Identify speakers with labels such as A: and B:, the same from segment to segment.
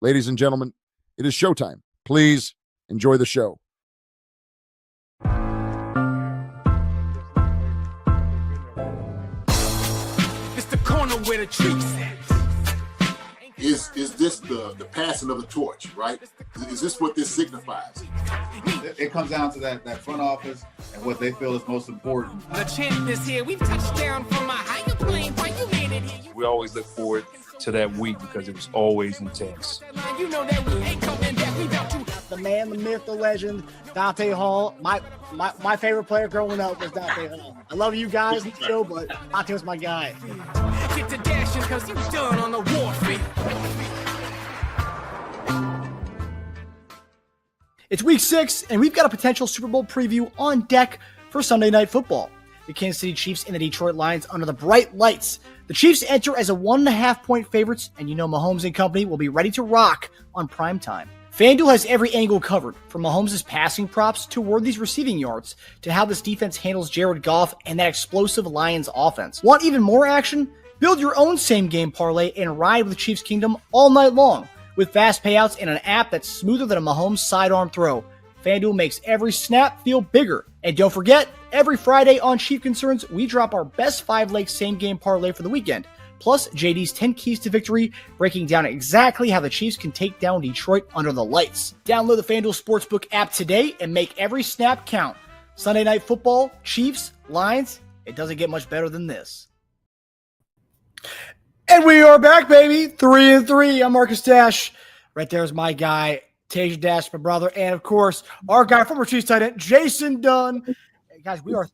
A: Ladies and gentlemen, it is showtime. Please enjoy the show.
B: It's the corner where the treats at.
C: Is this the passing of the torch, right? Is this what this signifies?
D: It comes down to that front office and what they feel is most important.
B: The champ is here. We've touched down from a higher plane. Why you made it here?
E: We always look forward to that week because it was always intense.
B: You know that we ain't coming back. We about to.
F: The man, the myth, the legend, Dante Hall. My favorite player growing up was Dante Hall. I love you guys in the show, but Dante was my guy.
B: Get to dashing because you done on the warfare.
F: It's week 6, and we've got a potential Super Bowl preview on deck for Sunday Night Football. The Kansas City Chiefs and the Detroit Lions under the bright lights. The Chiefs enter as a 1.5-point favorites, and you know Mahomes and company will be ready to rock on primetime. FanDuel has every angle covered, from Mahomes' passing props to Worthy's receiving yards to how this defense handles Jared Goff and that explosive Lions offense. Want even more action? Build your own same-game parlay and ride with the Chiefs Kingdom all night long. With fast payouts and an app that's smoother than a Mahomes sidearm throw, FanDuel makes every snap feel bigger. And don't forget, every Friday on Chief Concerns, we drop our best 5-leg same-game parlay for the weekend, plus JD's 10 keys to victory, breaking down exactly how the Chiefs can take down Detroit under the lights. Download the FanDuel Sportsbook app today and make every snap count. Sunday Night Football, Chiefs, Lions, it doesn't get much better than this. And we are back, baby. 3-3. I'm Marcus Dash. Right there's my guy, Teja Dash, my brother. And, of course, our guy, former Chiefs tight end, Jason Dunn. Hey, guys, we are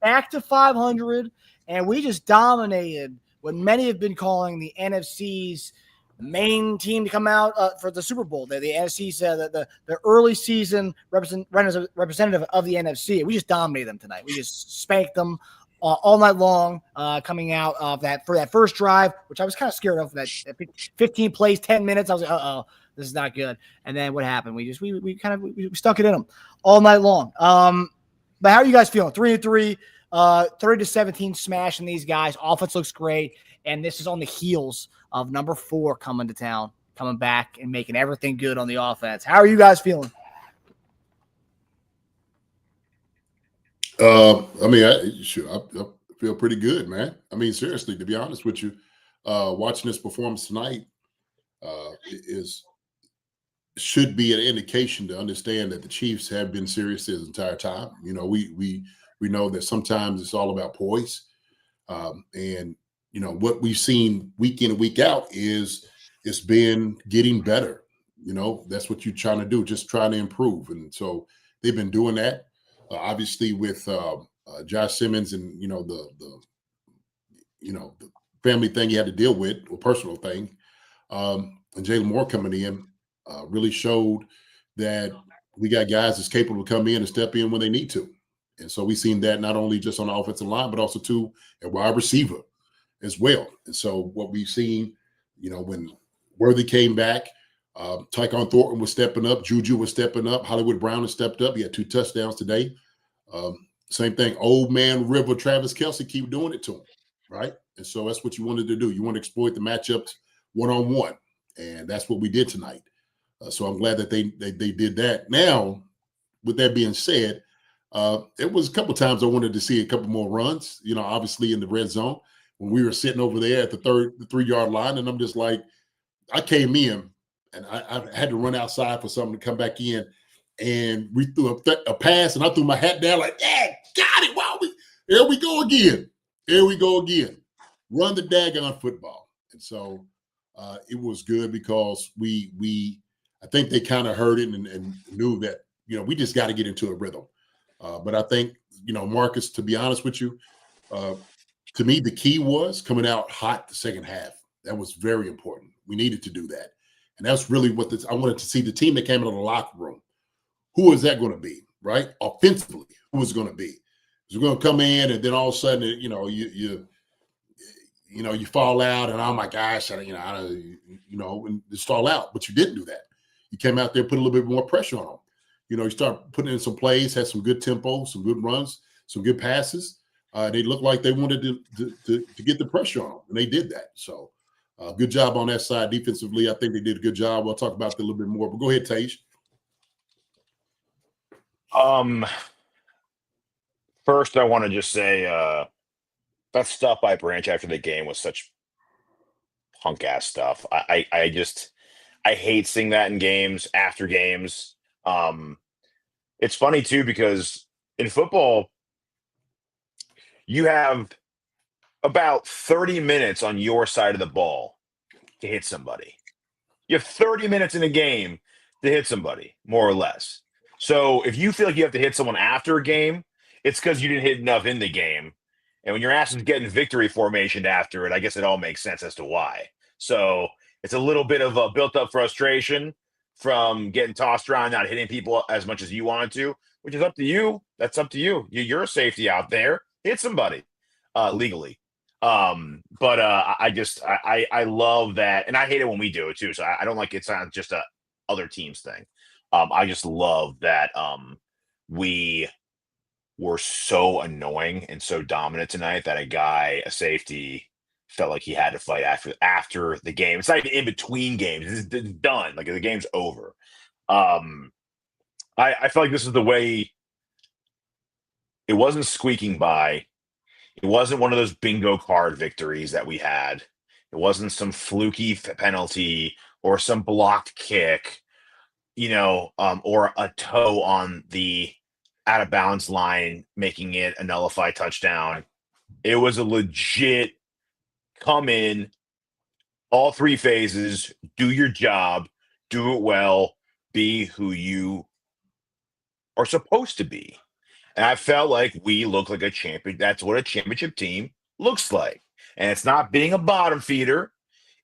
F: back to 500, and we just dominated what many have been calling the NFC's main team to come out for the Super Bowl. The NFC's the early season representative of the NFC. We just dominated them tonight. We just spanked them all night long, coming out of that for that first drive, which I was kind of scared of. That 15 plays, 10 minutes. I was like, uh-oh, this is not good. And then what happened? We stuck it in them all night long. But how are you guys feeling? 3-3, 30-17 smashing these guys. Offense looks great, and this is on the heels of number 4 coming to town, coming back and making everything good on the offense. How are you guys feeling?
C: I feel pretty good, man. I mean, seriously, to be honest with you, watching this performance tonight should be an indication to understand that the Chiefs have been serious this entire time. You know, we know that sometimes it's all about poise, and you know what we've seen week in and week out is it's been getting better. You know, that's what you're trying to do, just trying to improve, and so they've been doing that. Obviously, with Josh Simmons and the family thing he had to deal with, or personal thing, and Jalen Moore coming in really showed that we got guys that's capable to come in and step in when they need to, and so we've seen that not only just on the offensive line but also too at wide receiver as well. And so what we've seen, when Worthy came back. Tyquan Thornton was stepping up. Juju was stepping up. Hollywood Brown has stepped up. He had 2 touchdowns today. Same thing. Old man River, Travis Kelce, keep doing it to him, right? And so that's what you wanted to do. You want to exploit the matchups one-on-one, and that's what we did tonight. So I'm glad that they did that. Now, with that being said, it was a couple times I wanted to see a couple more runs, obviously in the red zone when we were sitting over there at the 3-yard line, and I'm just like, I came in, and I had to run outside for something to come back in. And we threw a pass, and I threw my hat down like, yeah, got it. Wow, here we go again. Here we go again. Run the daggone football. And so it was good because I think they kind of heard it and knew that, we just got to get into a rhythm. But I think, Marcus, to be honest with you, to me, the key was coming out hot the second half. That was very important. We needed to do that. And that's really what I wanted to see, the team that came out of the locker room. Who is that going to be, right? Offensively, who is it going to be? Is it going to come in and then all of a sudden, you fall out and oh my gosh, and just fall out. But you didn't do that. You came out there, put a little bit more pressure on them. You start putting in some plays, had some good tempo, some good runs, some good passes. They looked like they wanted to get the pressure on them, and they did that. So Good job on that side defensively. I think they did a good job. We'll talk about that a little bit more. But go ahead, Teja.
G: First, I want to just say that stuff by Branch after the game was such punk ass stuff. I hate seeing that in games after games. It's funny too because in football, you have about 30 minutes on your side of the ball to hit somebody. You have 30 minutes in a game to hit somebody, more or less. So if you feel like you have to hit someone after a game, it's because you didn't hit enough in the game. And when your ass is getting victory formation after it, I guess it all makes sense as to why. So it's a little bit of a built-up frustration from getting tossed around, not hitting people as much as you wanted to, which is up to you. That's up to you. You're a safety out there. Hit somebody legally. But I love that. And I hate it when we do it too. So I don't like it's not just a other teams thing. I just love that we were so annoying and so dominant tonight that a safety, felt like he had to fight after the game. It's not even in between games. It's done. Like the game's over. I feel like this is the way. It wasn't squeaking by. It wasn't one of those bingo card victories that we had. It wasn't some fluky penalty or some blocked kick, or a toe on the out of bounds line, making it a nullified touchdown. It was a legit come in, all three phases, do your job, do it well, be who you are supposed to be. And I felt like we look like a champion. That's what a championship team looks like. And it's not being a bottom feeder.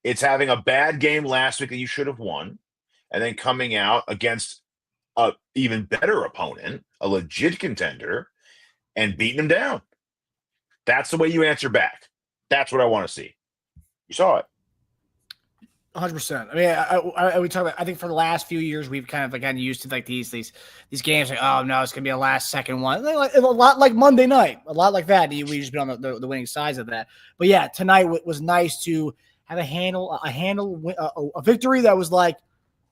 G: It's having a bad game last week that you should have won, and then coming out against a even better opponent, a legit contender, and beating them down. That's the way you answer back. That's what I want to see. You saw it.
F: 100%. I mean, we talk about. I think for the last few years, we've kind of gotten used to like these games. Like, oh no, it's gonna be a last second one. Like, a lot like Monday night, a lot like that. We just been on the winning sides of that. But yeah, tonight was nice to have a victory that was like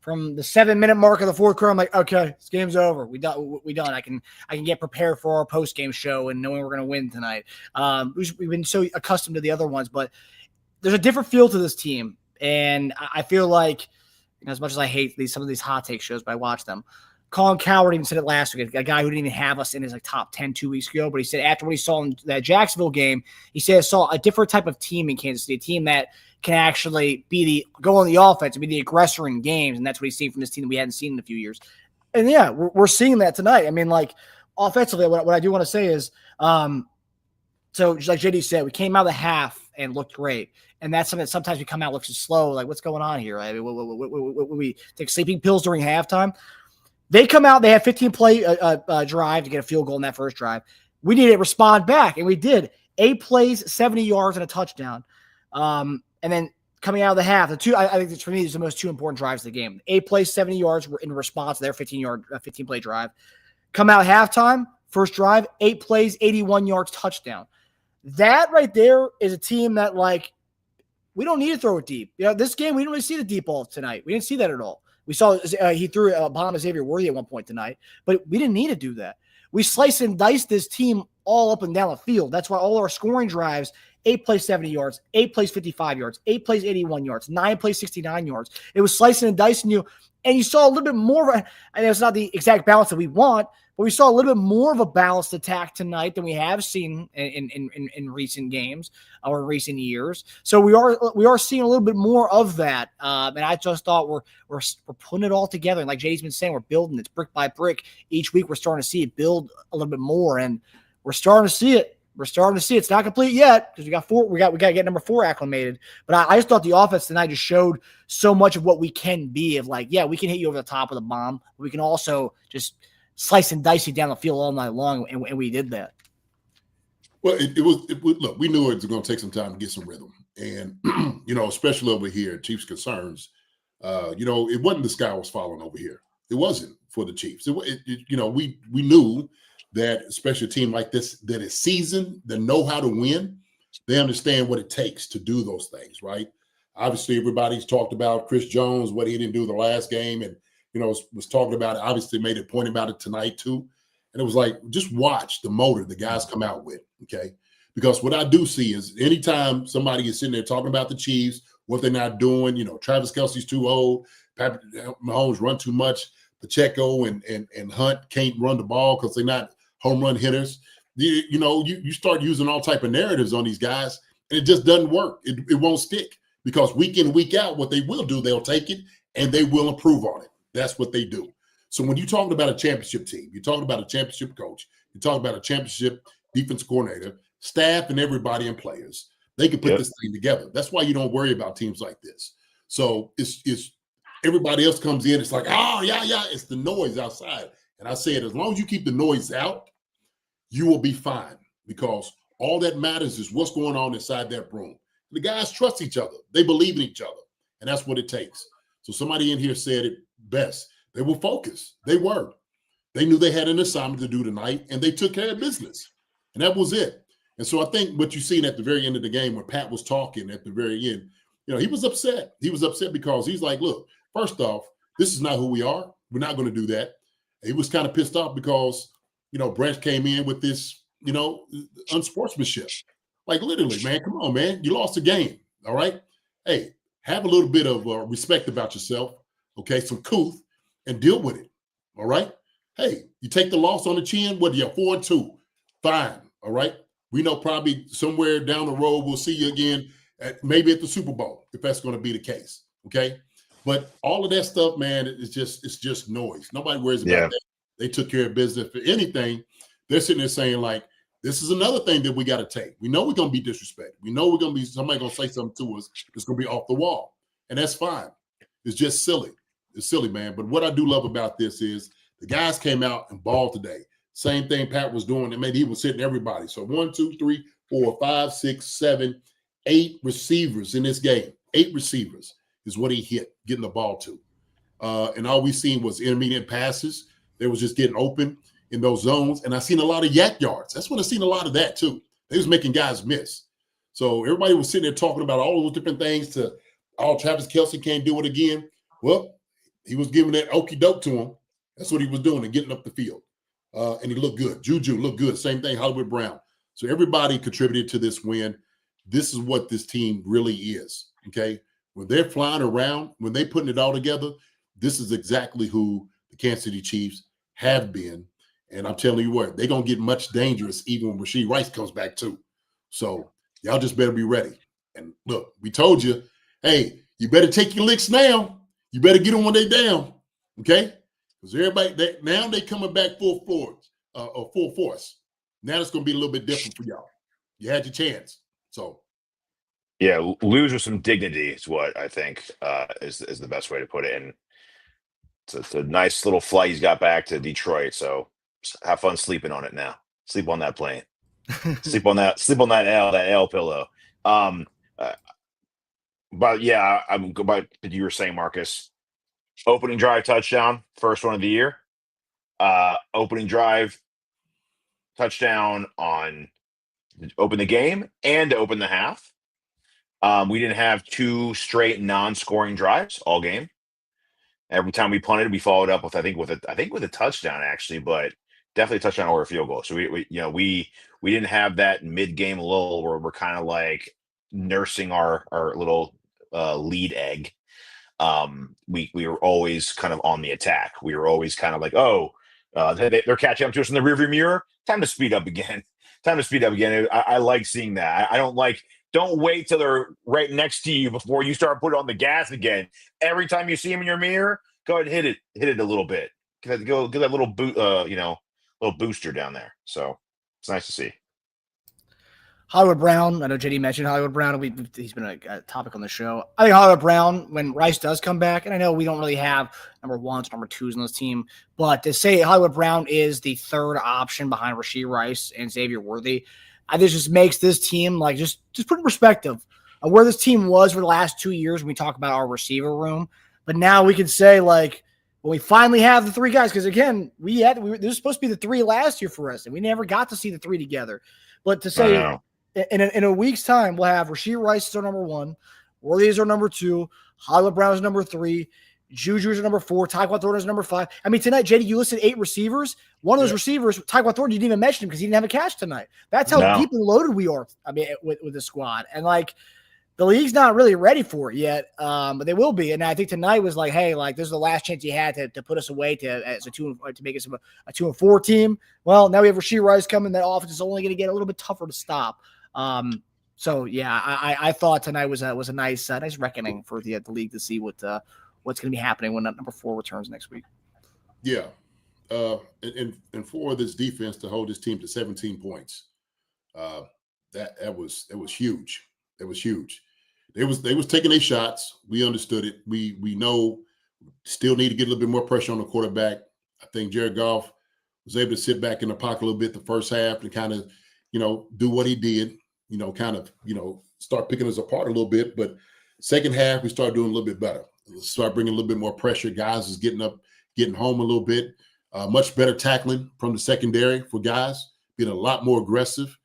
F: from the 7-minute mark of the fourth quarter. I'm like, okay, this game's over. We done. I can get prepared for our post game show and knowing we're gonna win tonight. We've been so accustomed to the other ones, but there's a different feel to this team. And I feel like, as much as I hate some of these hot take shows, but I watch them. Colin Coward even said it last week, a guy who didn't even have us in his top 10 2 weeks ago. But he said after what he saw in that Jacksonville game, he said he saw a different type of team in Kansas City, a team that can actually go on the offense and be the aggressor in games. And that's what he's seen from this team that we hadn't seen in a few years. And yeah, we're seeing that tonight. I mean, like offensively, what I do want to say is, so just like JD said, we came out of the half and looked great. And that's something that sometimes we come out looks slow. Like, what's going on here? I mean, we take sleeping pills during halftime. They come out, they have 15-play drive to get a field goal in that first drive. We needed to respond back, and we did. 8 plays, 70 yards, and a touchdown. And then coming out of the half, I think for me, is the most two important drives of the game. 8 plays, 70 yards in response to their 15-play drive. Come out halftime, first drive, 8 plays, 81 yards, touchdown. That right there is a team that, like, we don't need to throw it deep. This game, we didn't really see the deep ball tonight. We didn't see that at all. We saw he threw a bomb to Xavier Worthy at one point tonight, but we didn't need to do that. We slice and dice this team all up and down the field. That's why all our scoring drives, 8 plays 70 yards, 8 plays 55 yards, 8 plays 81 yards, 9 plays 69 yards. It was slicing and dicing you, and you saw a little bit more of and it's not the exact balance that we want, but we saw a little bit more of a balanced attack tonight than we have seen in recent games or in recent years. So we are seeing a little bit more of that. And I just thought we're putting it all together. And like Jay's been saying, we're building it brick by brick. Each week we're starting to see it build a little bit more, and we're starting to see it. We're starting to see it. It's not complete yet because we got to get number 4 acclimated. But I just thought the offense tonight just showed so much of what we can be. Of like, yeah, we can hit you over the top with a bomb. But we can also just slice and dice you down the field all night long, and we did that.
C: Well, look, we knew it was going to take some time to get some rhythm. And, especially over here, Chiefs concerns, it wasn't the sky was falling over here. It wasn't for the Chiefs. We knew that especially a team like this that is seasoned, that know how to win, they understand what it takes to do those things, right? Obviously, everybody's talked about Chris Jones, what he didn't do the last game, and was talking about it. Obviously, made a point about it tonight too. And it was like, just watch the motor the guys come out with, okay? Because what I do see is anytime somebody is sitting there talking about the Chiefs, what they're not doing, Travis Kelce's too old, Mahomes run too much, Pacheco and Hunt can't run the ball because they're not home run hitters. You start using all type of narratives on these guys, and it just doesn't work. It won't stick because week in, week out, what they will do, they'll take it and they will improve on it. That's what they do. So when you're talking about a championship team, you're talking about a championship coach, you're talking about a championship defense coordinator, staff, and everybody and players, they can put this thing together. That's why you don't worry about teams like this. So it's everybody else comes in. It's like, oh, yeah. It's the noise outside. And I said, as long as you keep the noise out, you will be fine because all that matters is what's going on inside that room. The guys trust each other. They believe in each other. And that's what it takes. So somebody in here said it best. They were focused. They were. They knew they had an assignment to do tonight, and they took care of business. And that was it. And so I think what you seen at the very end of the game when Pat was talking at the very end, he was upset. He was upset because he's like, look, first off, this is not who we are. We're not going to do that. He was kind of pissed off because, Branch came in with this, unsportsmanship. Like literally, man, come on, man. You lost the game, all right? Hey, have a little bit of respect about yourself, okay? Some couth, and deal with it, all right? Hey, you take the loss on the chin, what are you, 4-2? Fine, all right? We know probably somewhere down the road we'll see you again, maybe at the Super Bowl, if that's going to be the case, okay? But all of that stuff, man, it's just noise. Nobody worries about that. They took care of business. For anything, they're sitting there saying, like, this is another thing that we got to take. We know we're going to be disrespected. We know somebody going to say something to us that's going to be off the wall, and that's fine. It's just silly. It's silly, man. But what I do love about this is the guys came out and balled today. Same thing Pat was doing. And maybe he was hitting everybody. So 1, 2, 3, 4, 5, 6, 7, 8 receivers in this game. 8 receivers is what he hit, getting the ball to. And all we seen was intermediate passes. They was just getting open in those zones. And I seen a lot of yak yards. That's when I seen a lot of that too. They was making guys miss. So everybody was sitting there talking about all those different things Travis Kelce can't do it again. Well, he was giving that okie doke to him. That's what he was doing and getting up the field. And he looked good. Juju looked good. Same thing, Hollywood Brown. So everybody contributed to this win. This is what this team really is, okay? When they're flying around, when they're putting it all together, this is exactly who the Kansas City Chiefs have been. And I'm telling you what, they're going to get much dangerous even when Rashee Rice comes back too. So y'all just better be ready. And look, we told you, hey, you better take your licks now. You better get them when they down, okay? Because everybody, now they coming back full force. Now it's going to be a little bit different for y'all. You had your chance. So.
G: Yeah, lose with some dignity is what I think is the best way to put it. And it's a nice little flight he's got back to Detroit. So have fun sleeping on it now. Sleep on that plane. Sleep on that L pillow. But yeah, I'm go by what you were saying, Marcus. Opening drive touchdown, first one of the year. Opening drive touchdown on open the game and to open the half. We didn't have 2 straight non-scoring drives all game. Every time we punted, we followed up with a touchdown actually, but definitely a touchdown or a field goal. So we didn't have that mid-game lull where we're kind of like nursing our little lead egg. We were always kind of on the attack. We were always kind of like, they're catching up to us in the rearview mirror. Time to speed up again. I like seeing that. I don't like. Don't wait till they're right next to you before you start putting on the gas again. Every time you see them in your mirror, go ahead and hit it a little bit. Get that little little booster down there. So it's nice to see.
F: Hollywood Brown, I know JD mentioned Hollywood Brown. He's been a topic on the show. I think Hollywood Brown, when Rice does come back, and I know we don't really have number 1s, number 2s on this team, but to say Hollywood Brown is the third option behind Rashee Rice and Xavier Worthy, I think just makes this team like just put in perspective of where this team was for the last 2 years when we talk about our receiver room. But now we can say like when we finally have the 3 guys, because again, this was supposed to be the 3 last year for us, and we never got to see the 3 together. But to say in a week's time, we'll have Rashee Rice still number 1, Worley's our number 2. Hollywood Brown is number 3. Juju's number 4. Tyquan Thornton is number 5. I mean, tonight, JD, you listed 8 receivers. One of those receivers, Tyquan Thornton, you didn't even mention him because he didn't have a catch tonight. That's how deep and loaded we are. I mean, with the squad, and like the league's not really ready for it yet, but they will be. And I think tonight was like, hey, like this is the last chance you had to put us away to make us a 2-4 team. Well, now we have Rashee Rice coming. That offense is only going to get a little bit tougher to stop. So yeah, I thought tonight was a nice reckoning for the league to see what's going to be happening when that number 4 returns next week.
C: Yeah. And for this defense to hold this team to 17 points, it was huge. It was huge. They was taking their shots. We understood it. We know still need to get a little bit more pressure on the quarterback. I think Jared Goff was able to sit back in the pocket a little bit the first half and kind of, do what he did, start picking us apart a little bit. But second half, we started doing a little bit better. Start bringing a little bit more pressure. Guys is getting up, getting home a little bit. Much better tackling from the secondary for guys, being a lot more aggressive,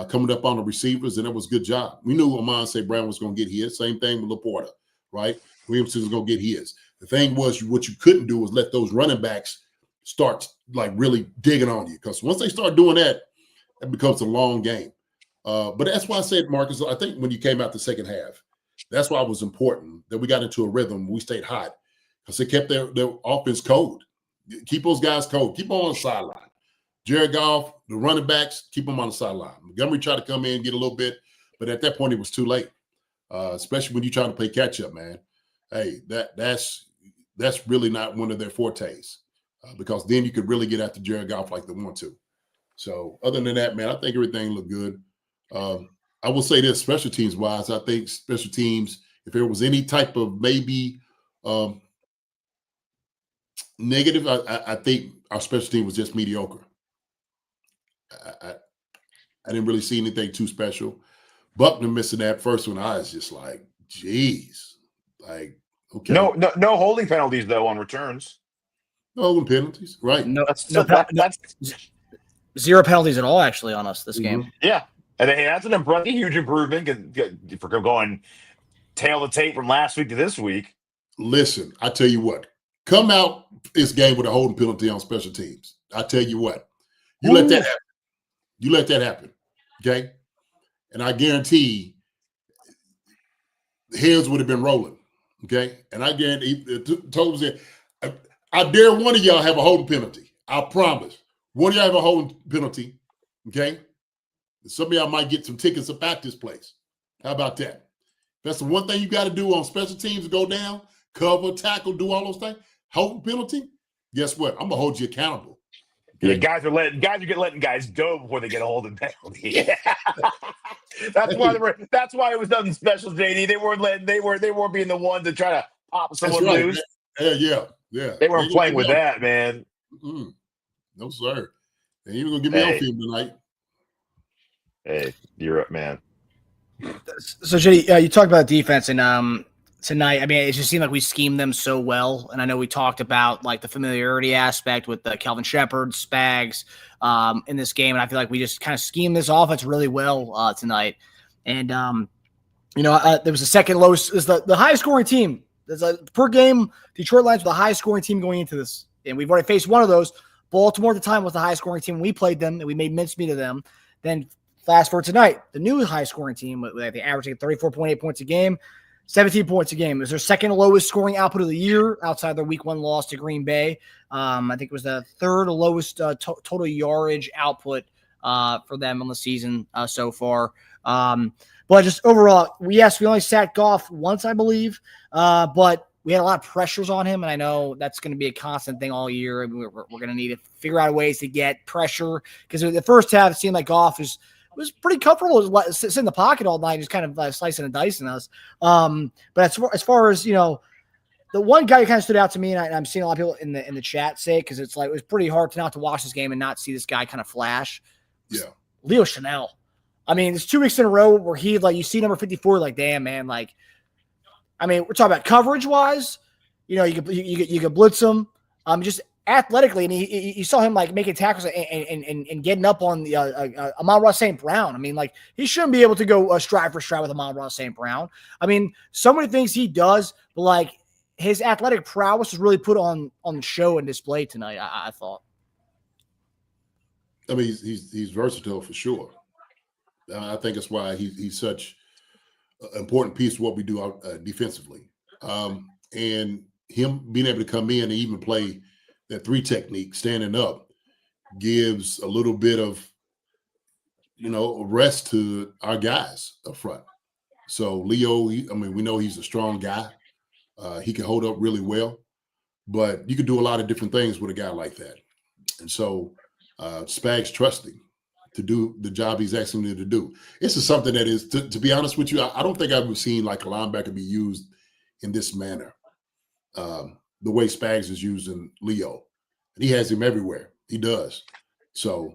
C: coming up on the receivers, and that was a good job. We knew Amon St. Brown was going to get his. Same thing with Laporta, right? Williamson was going to get his. The thing was, what you couldn't do was let those running backs start like really digging on you, because once they start doing that, it becomes a long game. But that's why I said, Marcus, I think when you came out the second half, that's why it was important that we got into a rhythm. We stayed hot because they kept their offense cold. Keep those guys cold. Keep them on the sideline. Jared Goff, the running backs, keep them on the sideline. Montgomery tried to come in and get a little bit, but at that point it was too late, especially when you're trying to play catch-up, man. Hey, that's really not one of their fortes because then you could really get after Jared Goff like they want to. So other than that, man, I think everything looked good. I will say this, special teams-wise, I think special teams, if there was any type of maybe negative, I think our special team was just mediocre. I didn't really see anything too special. Buckner missing that first one, I was just like, geez. Like, okay.
G: No holding penalties, though, on returns.
C: No holding penalties, right.
G: That's
F: 0 penalties at all, actually, on us this game.
G: Yeah. And that's a huge improvement for going tail to tape from last week to this week.
C: Listen, I tell you what, come out this game with a holding penalty on special teams. I tell you what, you let that happen. You let that happen, okay? And I guarantee heads would have been rolling, okay? And I guarantee, I dare one of y'all have a holding penalty. I promise. One of y'all have a holding penalty, okay? Some of y'all might get some tickets about this place. How about that? That's the one thing you got to do on special teams to go down, cover, tackle, do all those things. Holding penalty, guess what? I'm going to hold you accountable.
G: Yeah, guys are letting guys go before they get a holding penalty. That's why it was done in special, JD. They weren't being the ones to try to pop someone loose.
C: Yeah.
G: They weren't playing with that, man.
C: Mm-mm. No, sir. They ain't gonna give me on film tonight.
G: Hey, you're up, man.
F: So, JD, you talked about defense and tonight. I mean, it just seemed like we schemed them so well. And I know we talked about like the familiarity aspect with Kelvin Shepard, Spags in this game. And I feel like we just kind of schemed this offense really well tonight. And, there was the second lowest, is the highest scoring team. There's per game, Detroit Lions were the highest scoring team going into this. And we've already faced one of those. Baltimore at the time was the highest scoring team when we played them, and we made mincemeat of them. Then fast forward tonight, the new high scoring team, they averaging 34.8 points a game, 17 points a game. It was their second lowest scoring output of the year outside their week 1 loss to Green Bay. I think it was the third lowest total yardage output for them on the season so far. But just overall, we only sacked Goff once, I believe, but we had a lot of pressures on him, and I know that's going to be a constant thing all year. We're going to need to figure out ways to get pressure because the first half it seemed like Goff was pretty comfortable sitting in the pocket all night, just kind of slicing and dicing us. But as far as the one guy who kind of stood out to me, and I'm seeing a lot of people in the chat say it because it's like it was pretty hard to watch this game and not see this guy kind of flash.
C: Yeah,
F: Leo Chanel. I mean, it's 2 weeks in a row where you see number 54, like, damn, man, like. I mean, we're talking about coverage-wise. You could blitz them. Just athletically, and you saw him like making tackles and getting up on the Amon-Ra St. Brown. I mean, like he shouldn't be able to go stride for stride with Amon-Ra St. Brown. I mean, so many things he does, but like his athletic prowess was really put on show and display tonight. I thought.
C: I mean, he's versatile for sure. I think that's why he's such an important piece of what we do defensively. And him being able to come in and even play that 3 technique, standing up, gives a little bit of, rest to our guys up front. So Leo, we know he's a strong guy. He can hold up really well, but you can do a lot of different things with a guy like that. And so Spags trusting to do the job he's asking him to do. This is something that is, to be honest with you, I don't think I've ever seen like a linebacker be used in this manner. The way Spags is using Leo. And he has him everywhere. He does. So,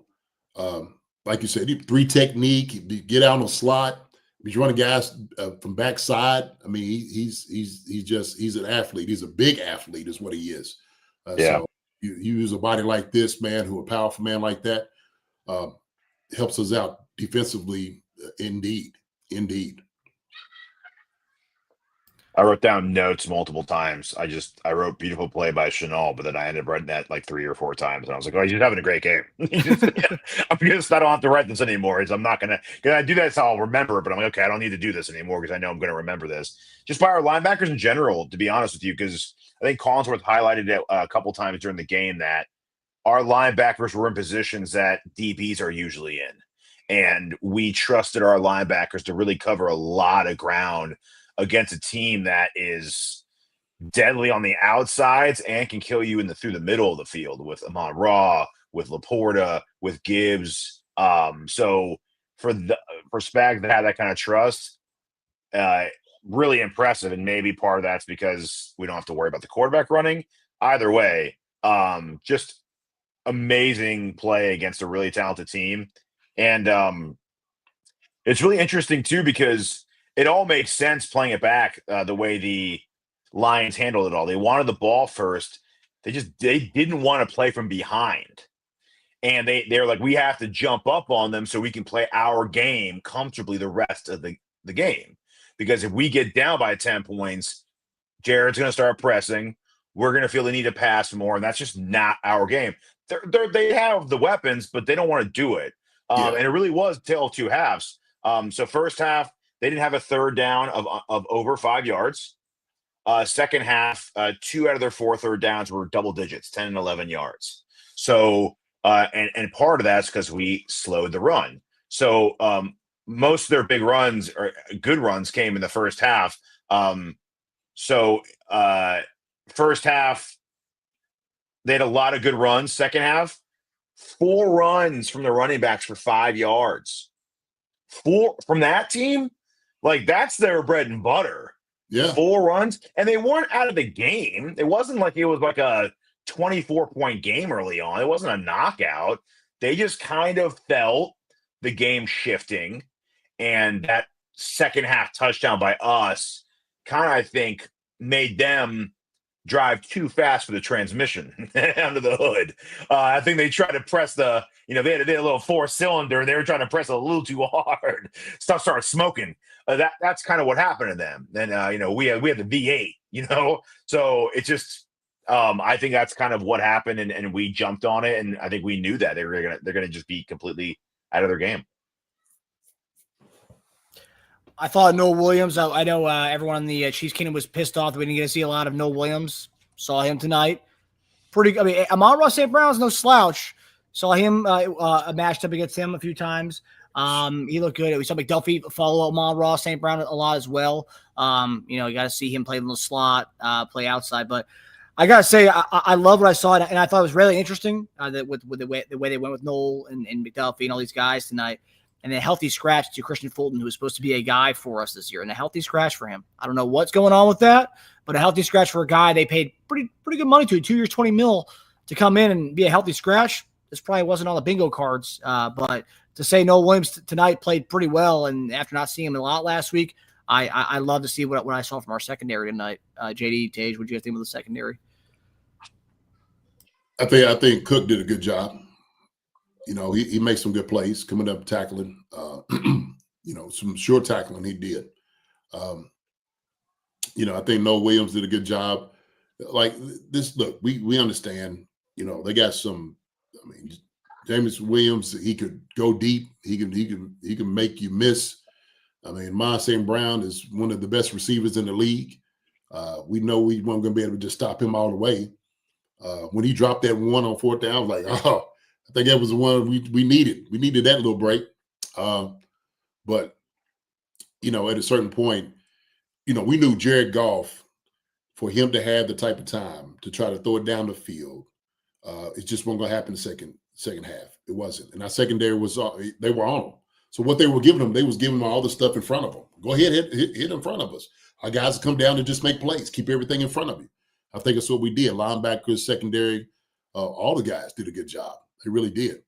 C: like you said, 3 technique, get out on the slot. He's running guys from backside. I mean, he's an athlete. He's a big athlete is what he is. So you use a body like this, man, a powerful man like that, helps us out defensively. Indeed.
G: I wrote down notes multiple times. I wrote beautiful play by Chanel, but then I ended up writing that like 3 or 4 times. And I was like, oh, he's just having a great game. I don't have to write this anymore. I'm not going to, because I do that so I'll remember it, but I'm like, okay, I don't need to do this anymore because I know I'm going to remember this. Just by our linebackers in general, to be honest with you, because I think Collinsworth highlighted it a couple times during the game that our linebackers were in positions that DBs are usually in. And we trusted our linebackers to really cover a lot of ground against a team that is deadly on the outsides and can kill you through the middle of the field with Amon-Ra, with Laporta, with Gibbs. So for Spags to have that kind of trust, really impressive. And maybe part of that's because we don't have to worry about the quarterback running. Either way, just amazing play against a really talented team. And it's really interesting too because it all makes sense playing it back the way the Lions handled it all. They wanted the ball first. They didn't want to play from behind. And they're like, we have to jump up on them so we can play our game comfortably the rest of the game. Because if we get down by 10 points, Jared's going to start pressing. We're going to feel the need to pass more, and that's just not our game. They have the weapons, but they don't want to do it. And it really was tale of 2 halves. So first half, they didn't have a third down of over 5 yards. Second half, 2 out of their 4 third downs were double digits, 10 and 11 yards. So, and part of that's because we slowed the run. So most of their big runs or good runs came in the first half. First half, they had a lot of good runs. Second half, 4 runs from the running backs for 5 yards. 4 from that team? Like, that's their bread and butter.
C: Yeah.
G: 4 runs. And they weren't out of the game. It wasn't like it was like a 24-point game early on. It wasn't a knockout. They just kind of felt the game shifting. And that second half touchdown by us kind of, I think, made them drive too fast for the transmission under the hood. I think they tried to press they had a little 4-cylinder and they were trying to press a little too hard. Stuff started smoking. That's kind of what happened to them. Then, we had the V8, so it just, I think that's kind of what happened and we jumped on it. And I think we knew that they're going to just be completely out of their game.
F: I thought Noah Williams. I know everyone in the Chiefs Kingdom was pissed off that we didn't get to see a lot of Noah Williams. Saw him tonight. Pretty. I mean, Amon-Ra St. Brown's no slouch. Saw him matched up against him a few times. He looked good. We saw McDuffie follow Amon-Ra St. Brown a lot as well. You got to see him play in the slot, play outside. But I gotta say, I love what I saw, and I thought it was really interesting that with the way they went with Noel and McDuffie and all these guys tonight. And a healthy scratch to Christian Fulton, who was supposed to be a guy for us this year, and a healthy scratch for him. I don't know what's going on with that, but a healthy scratch for a guy they paid pretty good money to, 2 years, $20 million to come in and be a healthy scratch. This probably wasn't on the bingo cards, but to say Noah Williams tonight played pretty well, and after not seeing him a lot last week, I love to see what I saw from our secondary tonight. JD, Tej, what did you guys think of the secondary?
C: I think Cook did a good job. He makes some good plays coming up tackling. Some short tackling he did. I think Noah Williams did a good job. Like this, look, we understand. They got some. I mean, James Williams, he could go deep. He can make you miss. I mean, Mon St. Brown is one of the best receivers in the league. We know we weren't going to be able to just stop him all the way. When he dropped that one on fourth down, I was like, oh, I think that was the one we needed. We needed that little break. But at a certain point, we knew Jared Goff, for him to have the type of time to try to throw it down the field, it just wasn't going to happen the second half. It wasn't. And our secondary they were on them. So what they were giving them, they was giving them all the stuff in front of them. Go ahead, hit in front of us. Our guys come down and just make plays, keep everything in front of you. I think that's what we did. Linebackers, secondary, all the guys did a good job. They really did.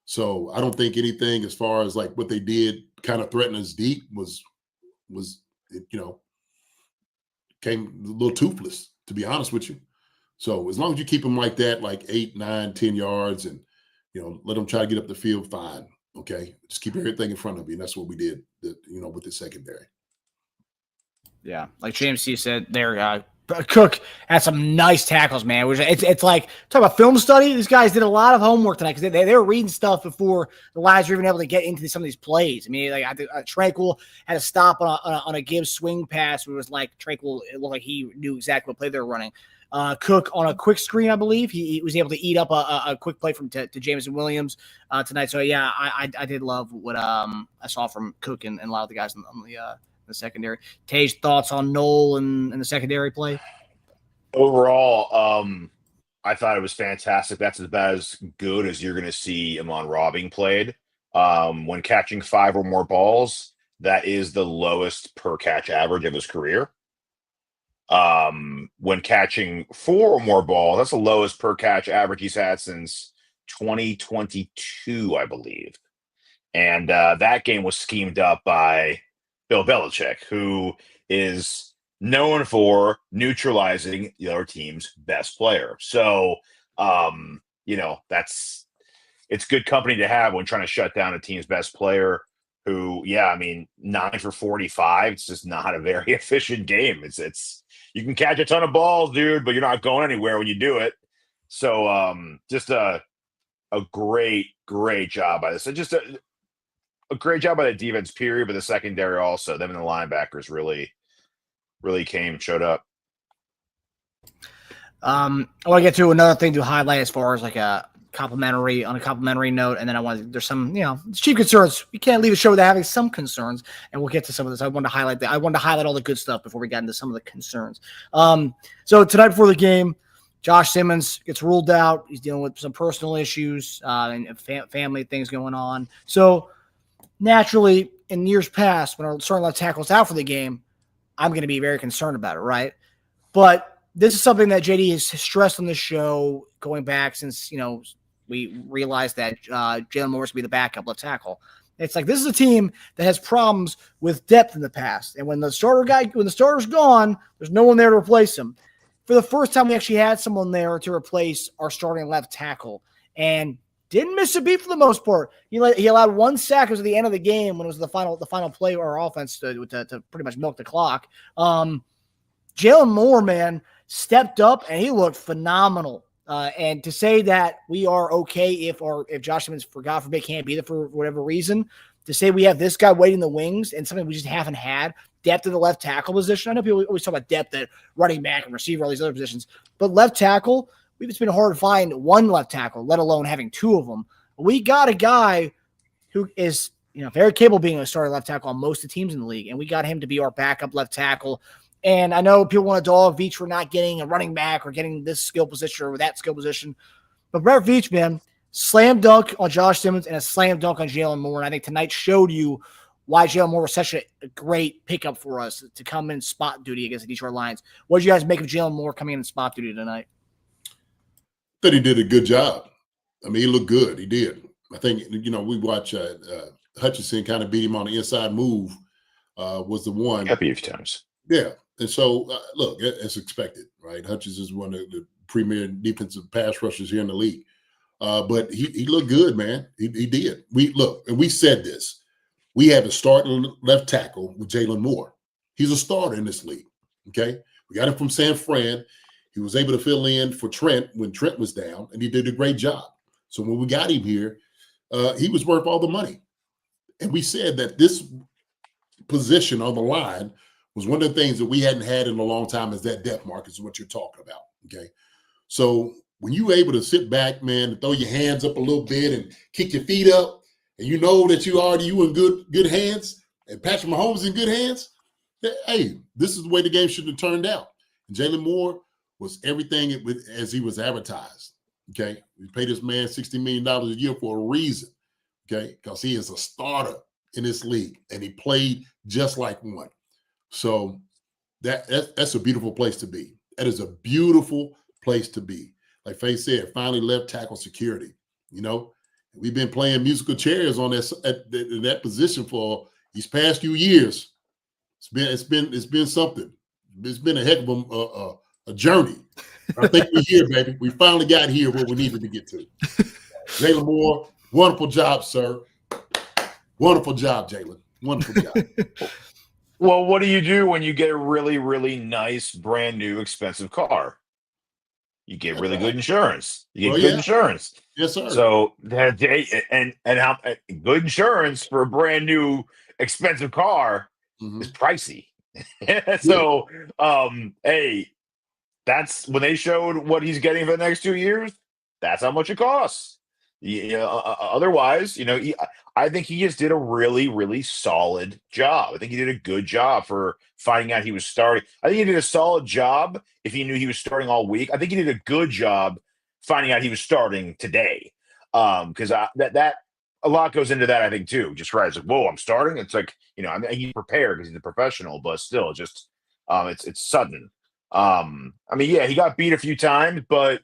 C: So I don't think anything as far as like what they did kind of threaten us deep was came a little toothless, to be honest with you. So as long as you keep them like that, like 8, 9, 10 yards and, let them try to get up the field, fine. Okay. Just keep everything in front of you. And that's what we did, with the secondary.
F: Yeah. Like James C said there, Cook had some nice tackles, man. It's like, talk about film study. These guys did a lot of homework tonight because they were reading stuff before the Lions were even able to get into some of these plays. I mean, like I think Tranquil had to stop on a Gibbs swing pass where it was like Tranquil, it looked like he knew exactly what play they were running. Cook on a quick screen, I believe, he was able to eat up a quick play from to Jameson Williams tonight. So yeah, I did love what I saw from Cook and a lot of the guys on the secondary. Tej, thoughts on Noel and the secondary play?
G: Overall, I thought it was fantastic. That's about as good as you're going to see Amon Ra being played. When catching 5 or more balls, that is the lowest per catch average of his career. When catching 4 or more balls, that's the lowest per catch average he's had since 2022, I believe. And that game was schemed up by Bill Belichick, who is known for neutralizing the other team's best player. So, it's good company to have when trying to shut down a team's best player who, 9 for 45. It's just not a very efficient game. It's you can catch a ton of balls, dude, but you're not going anywhere when you do it. So, just a great job by this. Just a great job by the defense, period, but the secondary also. Them and the linebackers really showed up.
F: I want to get to another thing to highlight as far as like on a complimentary note, and then there's some, chief concerns. We can't leave a show without having some concerns, and we'll get to some of this. I wanted to highlight all the good stuff before we got into some of the concerns. So tonight before the game, Josh Simmons gets ruled out. He's dealing with some personal issues and family things going on. So naturally, in years past, when our starting left tackle's out for the game, I'm going to be very concerned about it, right? But this is something that JD has stressed on the show going back since, we realized that Jalen Moore's going to be the backup left tackle. It's like this is a team that has problems with depth in the past. And when the starter's gone, there's no one there to replace him. For the first time, we actually had someone there to replace our starting left tackle. And didn't miss a beat for the most part. He allowed 1 sack. It was at the end of the game when it was the final play of our offense to pretty much milk the clock. Jalen Moore, man, stepped up and he looked phenomenal. And to say that we are okay if Josh Simmons, for God forbid, can't be there for whatever reason, to say we have this guy waiting in the wings and something we just haven't had, depth in the left tackle position. I know people always talk about depth at running back and receiver, all these other positions, but left tackle, it's been hard to find one left tackle, let alone having 2 of them. We got a guy who is, very capable of being a starting left tackle on most of the teams in the league, and we got him to be our backup left tackle. And I know people want to dog Veach for not getting a running back or getting this skill position or that skill position, but Brett Veach, man, slam dunk on Josh Simmons and a slam dunk on Jalen Moore. And I think tonight showed you why Jalen Moore was such a great pickup for us to come in spot duty against the Detroit Lions. What did you guys make of Jalen Moore coming in spot duty tonight?
C: That he did a good job. I mean, he looked good. He did. I think, we watch Hutchinson kind of beat him on the inside move was the one.
G: Happy a few times.
C: Yeah. And so, look, as expected, right? Hutchinson is one of the premier defensive pass rushers here in the league. But he looked good, man. He did. We said this. We have a starting left tackle with Jalen Moore. He's a starter in this league. Okay, we got him from San Fran. He was able to fill in for Trent when Trent was down, and he did a great job. So when we got him here, he was worth all the money. And we said that this position on the line was one of the things that we hadn't had in a long time, is that depth market is what you're talking about. Okay, so when you're able to sit back, man, and throw your hands up a little bit and kick your feet up, and you know that you in good hands, and Patrick Mahomes in good hands, hey, this is the way the game should have turned out. And Jalen Moore was everything as he was advertised. Okay, we paid this man $60 million a year for a reason. Okay, because he is a starter in this league, and he played just like one. So that's a beautiful place to be. That is a beautiful place to be. Like Faye said, finally left tackle security. You know, we've been playing musical chairs on that position for these past few years. It's been something. It's been a heck of a journey. I think we're here, baby. We finally got here where we needed to get to. Jalen Moore, wonderful job, sir. Wonderful job, Jalen. Wonderful job.
G: Well, what do you do when you get a really, really nice, brand new, expensive car? You get really good insurance. You get good insurance.
C: Yes, sir.
G: So and how good insurance for a brand new, expensive car is pricey. So, hey, that's when they showed what he's getting for the next 2 years. That's how much it costs. Otherwise, I think he just did a really, really solid job. I think he did a good job for finding out he was starting. I think he did a solid job if he knew he was starting all week. I think he did a good job finding out he was starting today. Because that a lot goes into that, I think, too. Just right. It's like, whoa, I'm starting. It's like, I mean, he's prepared because he's a professional, but still, just it's sudden. Yeah, he got beat a few times, but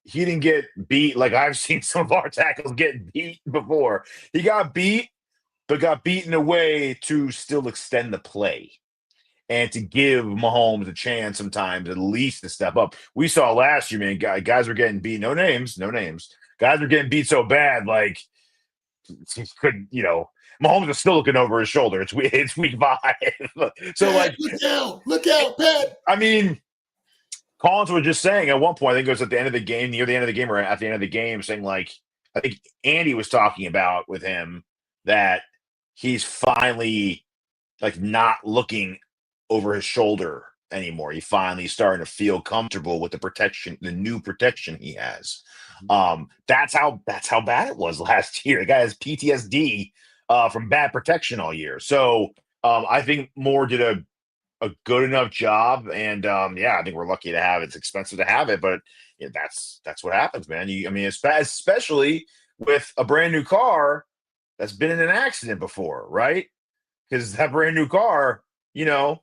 G: he didn't get beat like I've seen some of our tackles get beat before. He got beat, but got beat in a way to still extend the play and to give Mahomes a chance sometimes at least to step up. We saw last year, man, guys were getting beat. No names. Guys were getting beat so bad, like he couldn't, Mahomes was still looking over his shoulder. It's week 5. So, like,
C: look out, Pat.
G: I mean, Collins was just saying at one point, I think it was at the end of the game, near the end of the game, or at the end of the game, saying, like, I think Andy was talking about with him that he's finally, like, not looking over his shoulder anymore. He finally starting to feel comfortable with the protection, the new protection he has. That's how bad it was last year. The guy has PTSD from bad protection all year. So I think Moore did a good enough job, and I think we're lucky to have it. It's expensive to have it, but that's what happens, man. Especially with a brand new car that's been in an accident before, right? Because that brand new car, some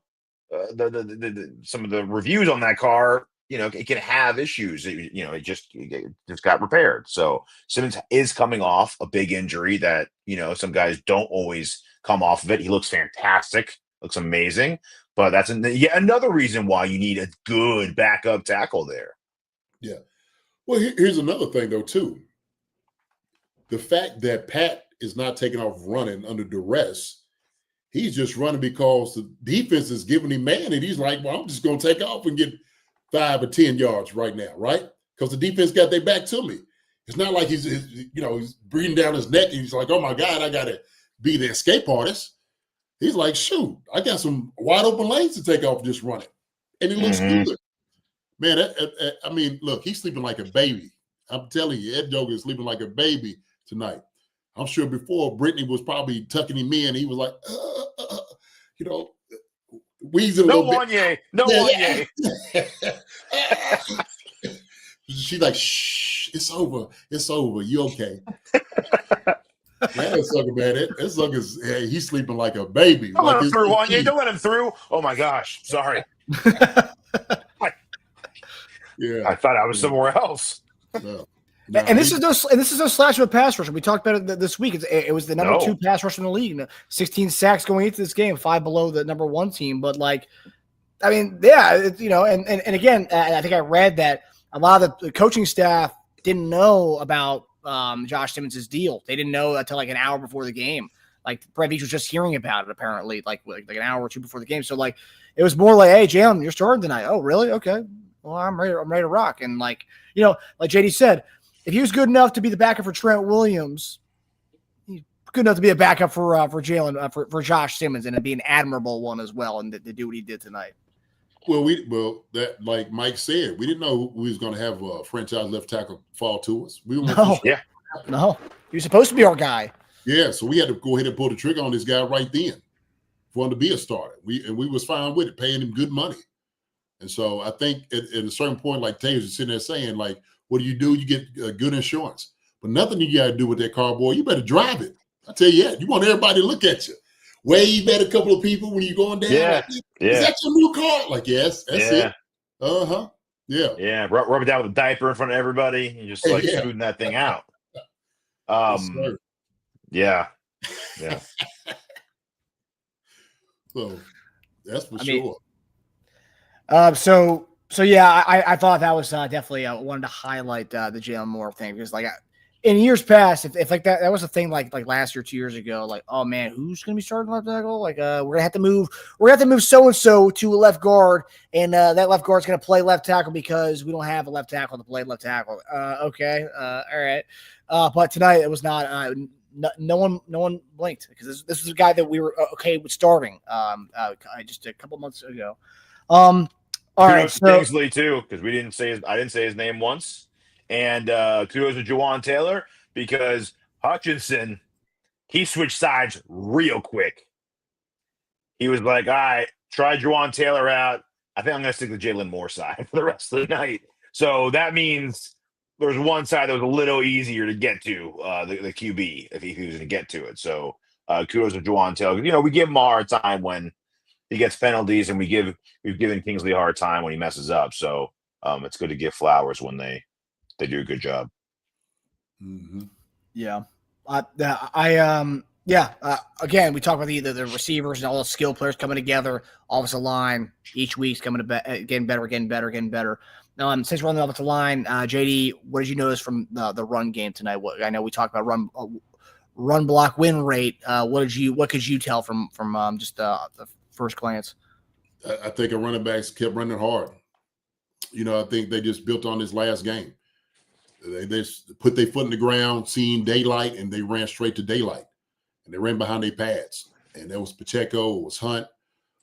G: of the reviews on that car, it can have issues. It just got repaired. So Simmons is coming off a big injury that some guys don't always come off of it. He looks fantastic, looks amazing. But that's another reason why you need a good backup tackle there.
C: Yeah. Well, here's another thing, though, too. The fact that Pat is not taking off running under duress, he's just running because the defense is giving him man, and he's like, well, I'm just going to take off and get 5 or 10 yards right now, right? Because the defense got their back to me. It's not like he's breathing down his neck, and he's like, oh, my God, I got to be the escape artist. He's like, shoot, I got some wide open lanes to take off just running. And he looks good. Man, look, he's sleeping like a baby. I'm telling you, Ed Joga is sleeping like a baby tonight. I'm sure before Brittany was probably tucking him in, he was like, wheezing a little bit.
G: No Wanye.
C: She's like, shh, it's over. It's over. You okay? That sucker, man. That sucker's he's sleeping like a baby.
G: Don't let him through, Wanye. Don't let him through. Oh my gosh. Sorry. I thought I was somewhere else.
C: No.
F: And this is no slash of a pass rusher. We talked about it this week. It was the number 2 pass rusher in the league. 16 sacks going into this game, 5 below the number 1 team. But and again, I think I read that a lot of the coaching staff didn't know about Josh Simmons' deal. They didn't know until like an hour before the game. Like Brett Veach was just hearing about it apparently, like an hour or two before the game. So like it was more like, hey, Jalen, you're starting tonight. Oh, really? Okay. Well, I'm ready to rock. And like, like JD said, if he was good enough to be the backup for Trent Williams, he's good enough to be a backup for Jalen, for Josh Simmons, and it'd be an admirable one as well, and to do what he did tonight.
C: Well, that like Mike said, we didn't know we was going to have a franchise left tackle fall to us. We weren't
F: No.
C: sure.
G: Yeah.
F: No, he was supposed to be our guy.
C: Yeah, so we had to go ahead and pull the trigger on this guy right then for him to be a starter. We was fine with it, paying him good money. And so I think at a certain point, like Teja was sitting there saying, like, what do? You get good insurance. But nothing you got to do with that car, boy. You better drive it. I tell you that. You want everybody to look at you. Wave at a couple of people when you're going down.
G: Yeah.
C: Like, is that your new car? Like, yes, that's it. Uh-huh. Yeah.
G: Yeah. Rub it down with a diaper in front of everybody and just like scooting that thing out.
C: Yes,
G: Yeah.
C: So that's for
F: mean,
C: sure.
F: So yeah, I thought that was definitely wanted to highlight the Jalen Moore thing, because like in years past, if like that was a thing like last year, 2 years ago, like, oh man, who's gonna be starting left tackle? Like we're gonna have to move so and so to a left guard, and that left guard's gonna play left tackle because we don't have a left tackle to play left tackle. Okay, all right, but tonight it was not. No one blinked, because this was a guy that we were okay with starting just a couple months ago. All right, so
G: Kingsley too, because I didn't say his name once. And kudos to Juwan Taylor, because Hutchinson, he switched sides real quick. He was like, all right, try Juwan Taylor out. I think I'm going to stick to Jalen Moore side for the rest of the night. So that means there's one side that was a little easier to get to, the QB, if he was going to get to it. So kudos to Juwan Taylor. We give him a hard time when he gets penalties, and we've given Kingsley a hard time when he messes up. So it's good to give flowers when they do a good job.
C: Mm-hmm.
F: Yeah. Again, we talk about the receivers and all the skill players coming together, offensive line, each week's coming to getting better. Since we're on the offensive line, JD, what did you notice from the run game tonight? I know we talked about run block win rate. What could you tell from just the first glance?
C: I think our running backs kept running hard. I think they just built on this last game. They just put their foot in the ground, seeing daylight, and they ran straight to daylight. And they ran behind their pads. And that was Pacheco, it was Hunt.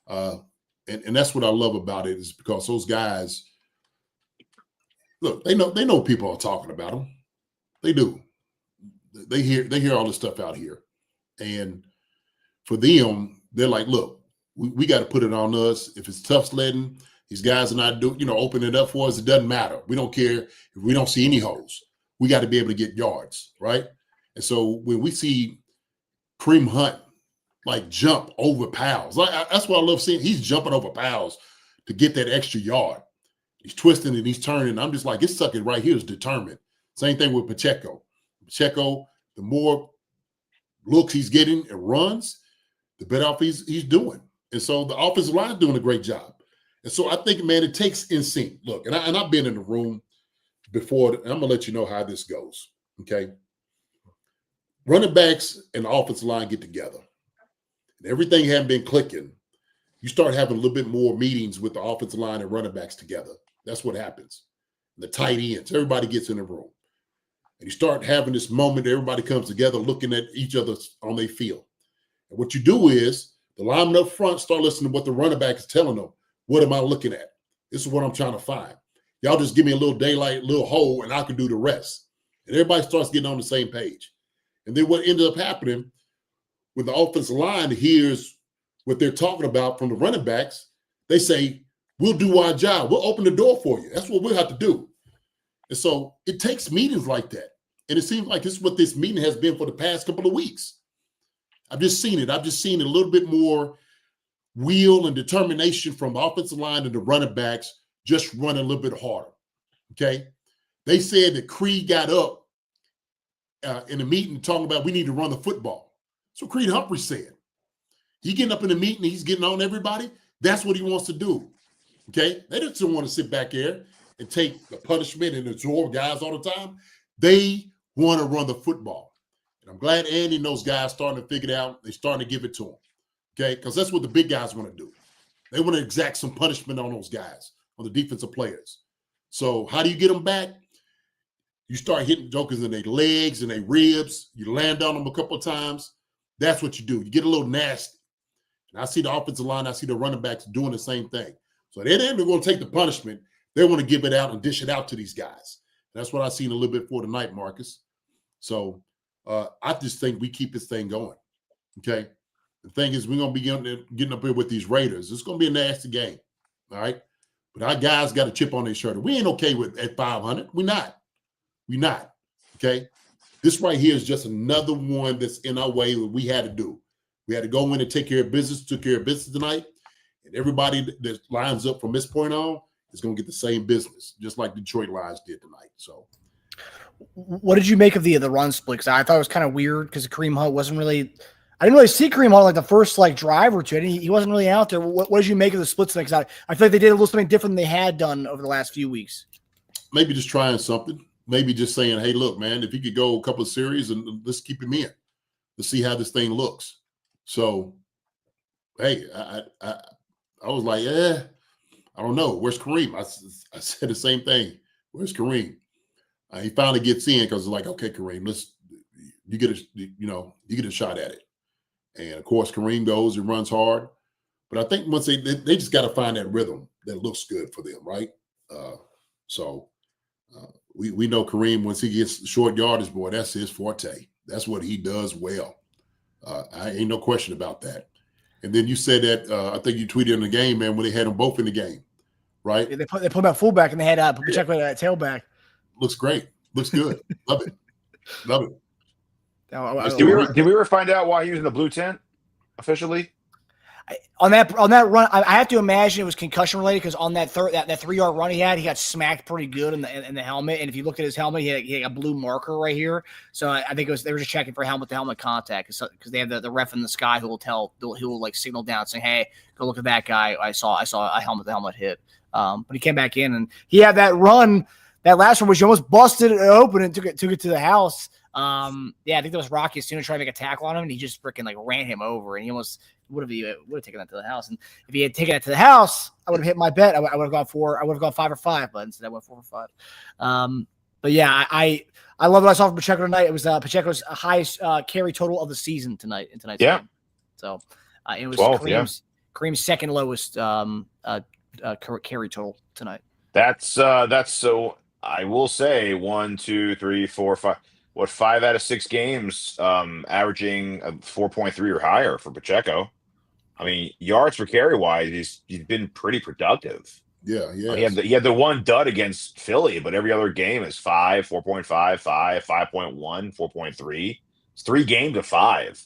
C: And that's what I love about it, is because those guys, look, they know people are talking about them. They do. They hear all this stuff out here. And for them, they're like, look, we got to put it on us. If it's tough sledding, these guys are not opening it up for us. It doesn't matter. We don't care if we don't see any holes. We got to be able to get yards, right? And so when we see Kareem Hunt like jump over Powell's, that's what I love seeing. He's jumping over Powell's to get that extra yard. He's twisting and he's turning. I'm just like, this sucker right here is determined. Same thing with Pacheco. Pacheco, the more looks he's getting and runs, the better off he's doing. And so the offensive line is doing a great job. And so I think, man, it takes instinct. Look, and I've been in the room before, and I'm going to let you know how this goes, okay? Running backs and the offensive line get together. And everything hadn't been clicking. You start having a little bit more meetings with the offensive line and running backs together. That's what happens. The tight ends, everybody gets in the room. And you start having this moment, everybody comes together looking at each other on their field. And what you do is the lineman up front start listening to what the running back is telling them. What am I looking at? This is what I'm trying to find. Y'all just give me a little daylight, little hole, and I can do the rest. And everybody starts getting on the same page. And then what ended up happening when the offensive line hears what they're talking about from the running backs, they say, we'll do our job. We'll open the door for you. That's what we'll have to do. And so it takes meetings like that. And it seems like this is what this meeting has been for the past couple of weeks. I've just seen it. I've just seen a little bit more will and determination from the offensive line and the running backs just run a little bit harder, okay? They said that Creed got up in a meeting talking about we need to run the football. So Creed Humphrey said. He getting up in the meeting, he's getting on everybody. That's what he wants to do, okay? They just don't want to sit back there and take the punishment and absorb guys all the time. They want to run the football. And I'm glad Andy and those guys starting to figure it out. They're starting to give it to them. Okay, because that's what the big guys want to do. They want to exact some punishment on those guys, on the defensive players. So how do you get them back? You start hitting jokers in their legs and their ribs. You land on them a couple of times. That's what you do. You get a little nasty. And I see the offensive line, I see the running backs doing the same thing. So they ain't going to take the punishment. They want to give it out and dish it out to these guys. That's what I've seen a little bit for tonight, Marcus. So I just think we keep this thing going. Okay. The thing is, we're going to be getting up here with these Raiders. It's going to be a nasty game. All right. But our guys got a chip on their shoulder. We ain't okay with at 500. We're not. We're not. Okay. This right here is just another one that's in our way that we had to do. We had to go in and take care of business, took care of business tonight. And everybody that lines up from this point on is going to get the same business, just like Detroit Lions did tonight. So,
F: what did you make of the run split? Because I thought it was kind of weird because Kareem Hunt wasn't really – I didn't really see Kareem Hunt like the first drive or two. He wasn't really out there. What did you make of the splits tonight? Because I feel like they did a little something different than they had done over the last few weeks.
C: Maybe just trying something. Maybe just saying, hey, look, man, if you could go a couple of series and let's keep him in to see how this thing looks. So, hey, I was like, I don't know. Where's Kareem? I said the same thing. Where's Kareem? He finally gets in because it's like, okay, Kareem, you get a shot at it. And of course, Kareem goes and runs hard. But I think once they just got to find that rhythm that looks good for them, right? We know Kareem, once he gets short yardage, boy, that's his forte. That's what he does well. I ain't no question about that. And then you said that I think you tweeted in the game, man, when they had them both in the game, right?
F: Yeah, they put him at fullback and they had Pacheco at tailback.
C: Looks great. Looks good. Love it. Love it.
G: Did we ever find out why he was in the blue tent officially?
F: On that run, I have to imagine it was concussion related because on that 3-yard run he got smacked pretty good in the helmet. And if you look at his helmet, he had a blue marker right here. So I think they were just checking for helmet to helmet contact because they have the ref in the sky who will signal down saying, "Hey, go look at that guy. I saw a helmet to helmet hit." But he came back in and he had that run. That last one was you almost busted it open and took it to the house. I think that was Rocky as soon as trying to make a tackle on him, and he just freaking ran him over, and he almost would have taken that to the house. And if he had taken that to the house, I would have hit my bet. I would have gone 5 or 5, but instead I went 4 or 5. But yeah, I love what I saw from Pacheco tonight. It was Pacheco's highest carry total of the season tonight in tonight's game. So it was 12, Kareem's second lowest carry total tonight.
G: That's so. I will say 1, 2, 3, 4, 5. 5 out of 6 games, averaging 4.3 or higher for Pacheco. I mean, yards per carry wise, he's been pretty productive.
C: Yeah.
G: He had the one dud against Philly, but every other game is 5, 4.5, 5, 5.1, 4.3. It's 3 games of 5.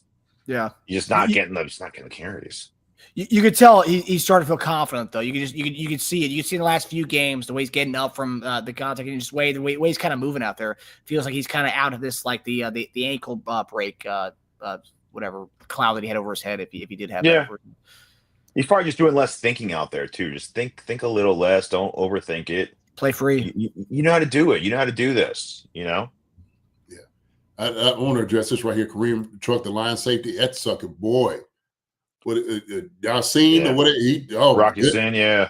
F: Yeah,
G: He's just not getting the carries.
F: You could tell he's starting to feel confident though. You could see it. You could see in the last few games the way he's getting up from the contact and just the way he's kind of moving out there. Feels like he's kind of out of this the ankle break whatever cloud that he had over his head if he did have that.
G: He's probably just doing less thinking out there too. Just think a little less. Don't overthink it.
F: Play free.
G: You know how to do it. You know how to do this. You know.
C: Yeah, I want to address this right here. Kareem truck the line safety. That sucker boy. What y'all seen or what?
G: Rocky Sin, yeah.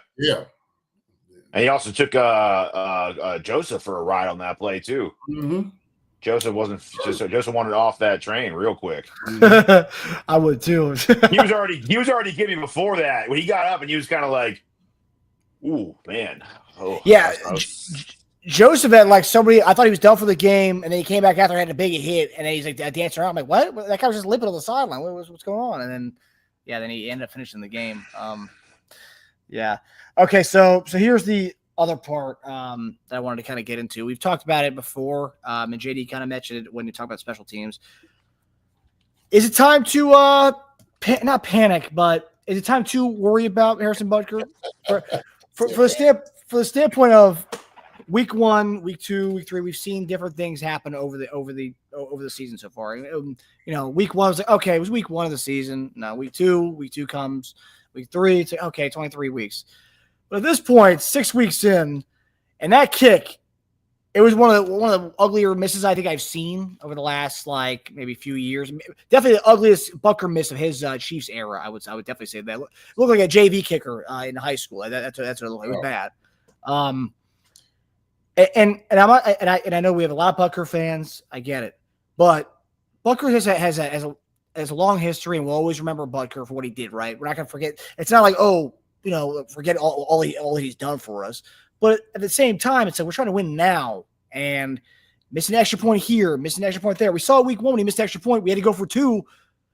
G: And he also took Joseph for a ride on that play too.
C: Mm-hmm.
G: Joseph wanted off that train real quick.
F: I would too.
G: he was already giving before that when he got up and he was kind of like, "Ooh, man." Oh,
F: yeah. Joseph had somebody. I thought he was done for the game, and then he came back after had a big hit, and then he's dancing around. I'm like, what? That guy was just limping on the sideline. What's going on? And then. Yeah, then he ended up finishing the game. Okay, so here's the other part that I wanted to kind of get into. We've talked about it before, and JD kind of mentioned it when you talk about special teams. Is it time to not panic, but is it time to worry about Harrison Butker for the standpoint of week 1, week 2, week 3? We've seen different things happen over the season so far. Week 1 was like, okay, it was week 1 of the season. Now week 2 comes, week 3, it's like, okay, 23 weeks. But at this point, 6 weeks in, And that kick, it was one of the uglier misses I think I've seen over the last like maybe few years. Definitely the ugliest Butker miss of his Chiefs era. I would definitely say that. It looked like a JV kicker in high school. That's what it looked like. It was bad. And I know we have a lot of Butker fans. I get it, but Butker has a long history, and we'll always remember Butker for what he did. Right? We're not gonna forget. It's not like forget all he's done for us. But at the same time, it's like we're trying to win now, and missing an extra point here, missing an extra point there. We saw week 1 when he missed the extra point. We had to go for 2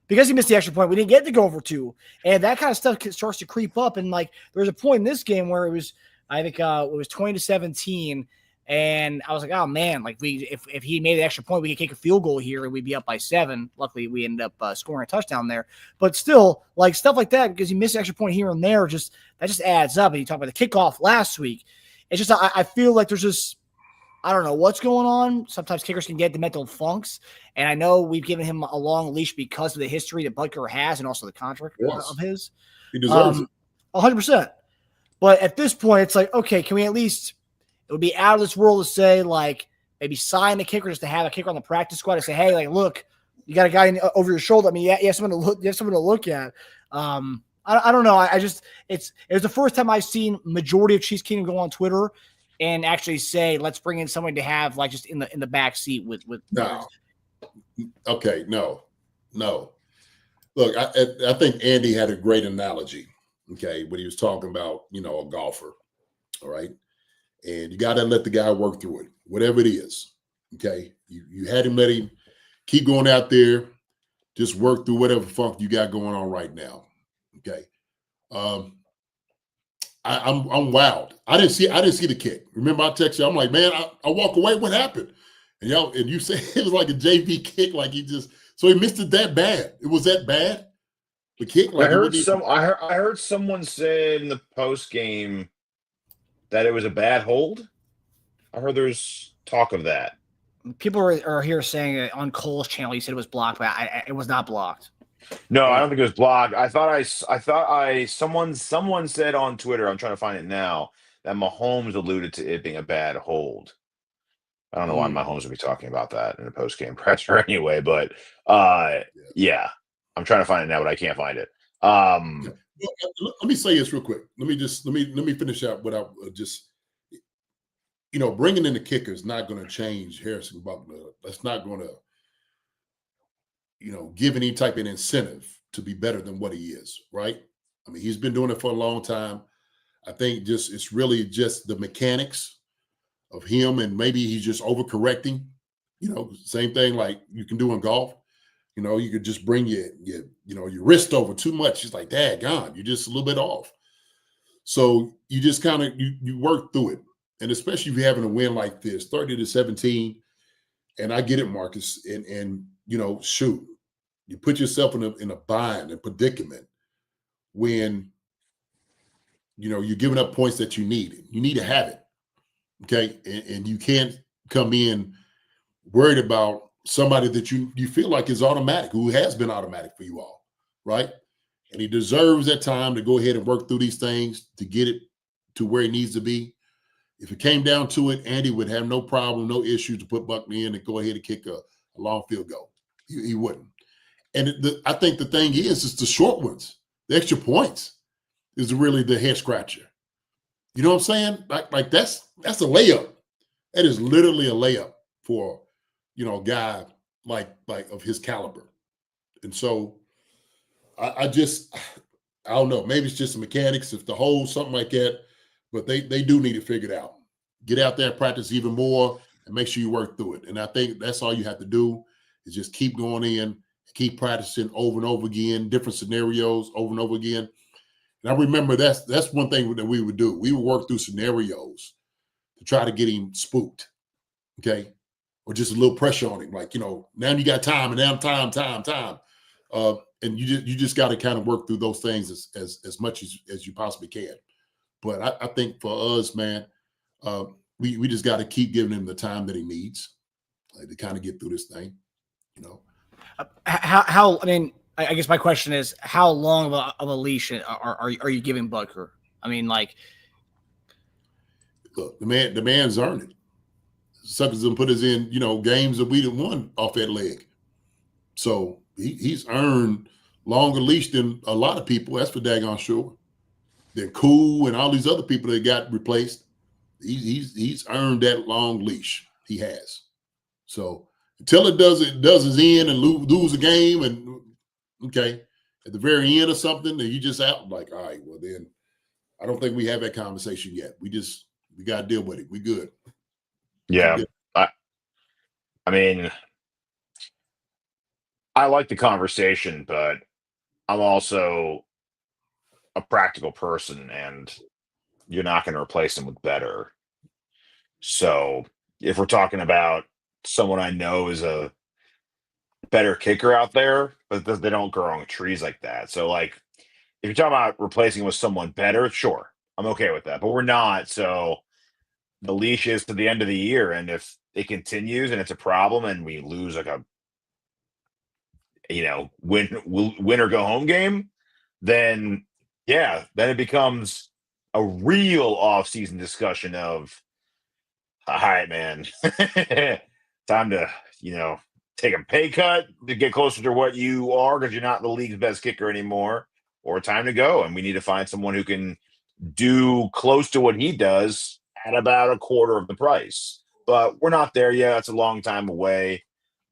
F: because he missed the extra point. We didn't get to go for 2, and that kind of stuff starts to creep up. And like there was a point in this game where it was, I think, it was 20-17, and I was like, oh man, like if he made an extra point, we could kick a field goal here and we'd be up by 7. Luckily, we ended up scoring a touchdown there. But still, like stuff like that because he missed an extra point here and there, that just adds up. And you talk about the kickoff last week. It's just I feel like there's just I don't know what's going on. Sometimes kickers can get the mental funks, and I know we've given him a long leash because of the history that Butker has and also the contract of his.
C: He deserves it.
F: 100%. But at this point, it's like, okay, can we at least – it would be out of this world to say, like, maybe sign the kicker just to have a kicker on the practice squad and say, hey, like, look, you got a guy over your shoulder. I mean, you have someone to look at. I don't know. It was the first time I've seen majority of Chiefs Kingdom go on Twitter and actually say, let's bring in someone to have like just in the back seat with.
C: No. Okay. No. Look, I think Andy had a great analogy. Okay. When he was talking about, a golfer. All right. And you got to let the guy work through it, whatever it is. Okay. You had him let him keep going out there, just work through whatever funk you got going on right now. Okay. I'm wild. I didn't see the kick. Remember, I texted you. I'm like, man, I walk away. What happened? And you said it was like a JV kick, like he missed it that bad. It was that bad. The kick. Like
G: I heard someone say in the post game that it was a bad hold. I heard there's talk of that.
F: People are here saying on Cole's channel he said it was blocked, but it was not blocked.
G: No, I don't think it was blocked. Someone said on Twitter, I'm trying to find it now, that Mahomes alluded to it being a bad hold. I don't know why Mahomes would be talking about that in a post-game presser anyway, but yeah, I'm trying to find it now, but I can't find it.
C: Let me say this real quick. Let me finish out what I just, bringing in the kicker is not going to change Harrison Butker. That's not going to, give any type of incentive to be better than what he is, right? I mean, he's been doing it for a long time. I think it's really just the mechanics of him, and maybe he's just overcorrecting. Same thing like you can do in golf. You could just bring your wrist over too much. It's like, daggone, you're just a little bit off. So you just kind of you work through it, and especially if you're having a win like this, 30-17. And I get it, Marcus, and shoot, you put yourself in a bind, a predicament when, you're giving up points that you need. You need to have it, okay? And you can't come in worried about somebody that you feel like is automatic, who has been automatic for you all, right? And he deserves that time to go ahead and work through these things to get it to where it needs to be. If it came down to it, Andy would have no problem, no issue to put Buckner in and go ahead and kick a long field goal. He wouldn't. And I think the thing is the short ones, the extra points is really the head scratcher. You know what I'm saying? Like that's a layup. That is literally a layup for, a guy like of his caliber. And so I don't know. Maybe it's just the mechanics, if the hole, something like that. But they do need to figure it out. Get out there and practice even more and make sure you work through it. And I think that's all you have to do is just keep going in, keep practicing over and over again, different scenarios over and over again. And I remember that's one thing that we would do. We would work through scenarios to try to get him spooked, okay? Or just a little pressure on him. Like, now you got time and now time. And you just got to kind of work through those things as much as you possibly can. But I think for us, man, we just got to keep giving him the time that he needs to kind of get through this thing,
F: How? I mean, I guess my question is, how long of a leash are you giving Butker? I mean, like,
C: look, the man's earned it. Suckers done put us in, games that we didn't won off that leg. So he's earned longer leash than a lot of people. That's for daggone sure. Then Cool and all these other people that got replaced. He's earned that long leash. He has. So until it does his end and lose a game, and okay, at the very end or something, and you just out like, all right, well then, I don't think we have that conversation yet. We got to deal with it. We good.
G: Yeah, I mean, I like the conversation, but I'm also a practical person, and you're not going to replace them with better. So if we're talking about someone I know is a better kicker out there, but they don't grow on trees like that. So like, if you're talking about replacing with someone better, sure, I'm okay with that. But we're not. So the leash is to the end of the year, and if it continues and it's a problem, and we lose like a win or go home game, then yeah, then it becomes a real off-season discussion of, all right, man, time to take a pay cut to get closer to what you are because you're not the league's best kicker anymore, or time to go, and we need to find someone who can do close to what he does at about a quarter of the price. But we're not there yet. That's a long time away.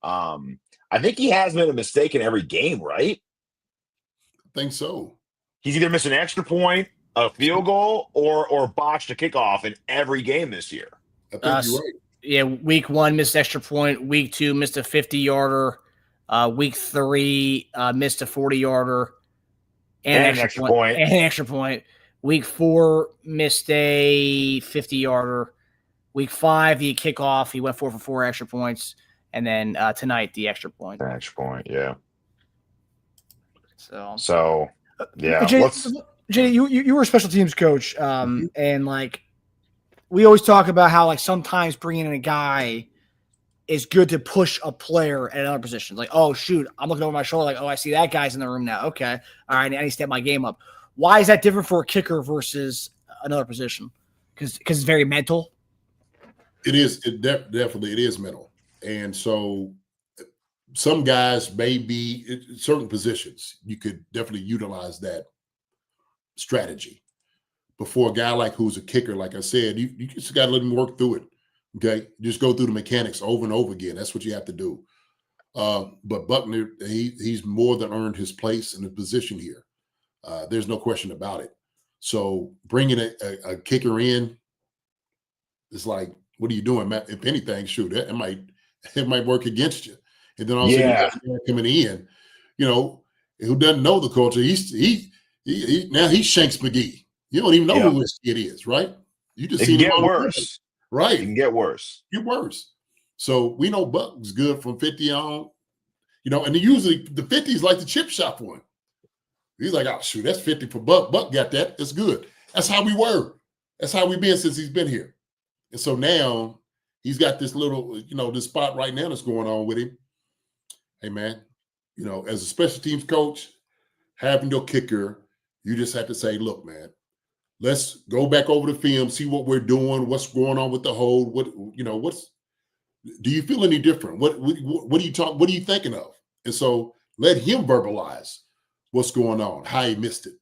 G: I think he has made a mistake in every game, right?
C: I think so.
G: He's either missed an extra point, a field goal, or botched a kickoff in every game this year.
C: I think you're right.
F: Yeah, week 1 missed extra point. Week 2 missed a 50-yarder. Week 3 missed a 40-yarder and an extra point. And an extra point. Week 4 missed a 50-yarder. Week 5, the kickoff, he went 4 for 4 extra points. And then tonight, the extra point.
G: The extra point, yeah.
F: So
G: yeah.
F: Jay, you were a special teams coach, and like we always talk about how like sometimes bringing in a guy is good to push a player at another position. Like, oh shoot, I'm looking over my shoulder, like, oh, I see that guy's in the room now. Okay, all right, I need to step my game up. Why is that different for a kicker versus another position? Because it's very mental.
C: It is. Definitely it is mental, and so some guys may be in certain positions. You could definitely utilize that strategy. But for a guy like who's a kicker, like I said, you just got to let him work through it. Okay, just go through the mechanics over and over again. That's what you have to do. But Buckner, he's more than earned his place in the position here. There's no question about it. So bringing a kicker in is like, what are you doing, Matt? If anything, shoot, it might work against you. And then all of a sudden, you got coming in, who doesn't know the culture. Now he's Shanks McGee. You don't even know who this kid is, right? You just see him
G: get worse.
C: Right.
G: It can get worse.
C: Get worse. So we know Buck's good from 50 on, and usually the 50 is like the chip shop one. He's like, oh, shoot, that's 50 for Buck. Buck got that. It's good. That's how we were. That's how we've been since he's been here. And so now he's got this little, this spot right now that's going on with him. Hey, man, as a special teams coach, having your kicker, you just have to say, look, man, let's go back over the film, see what we're doing, what's going on with the hold. Do you feel any different? What are you thinking of? And so let him verbalize what's going on, how he missed it.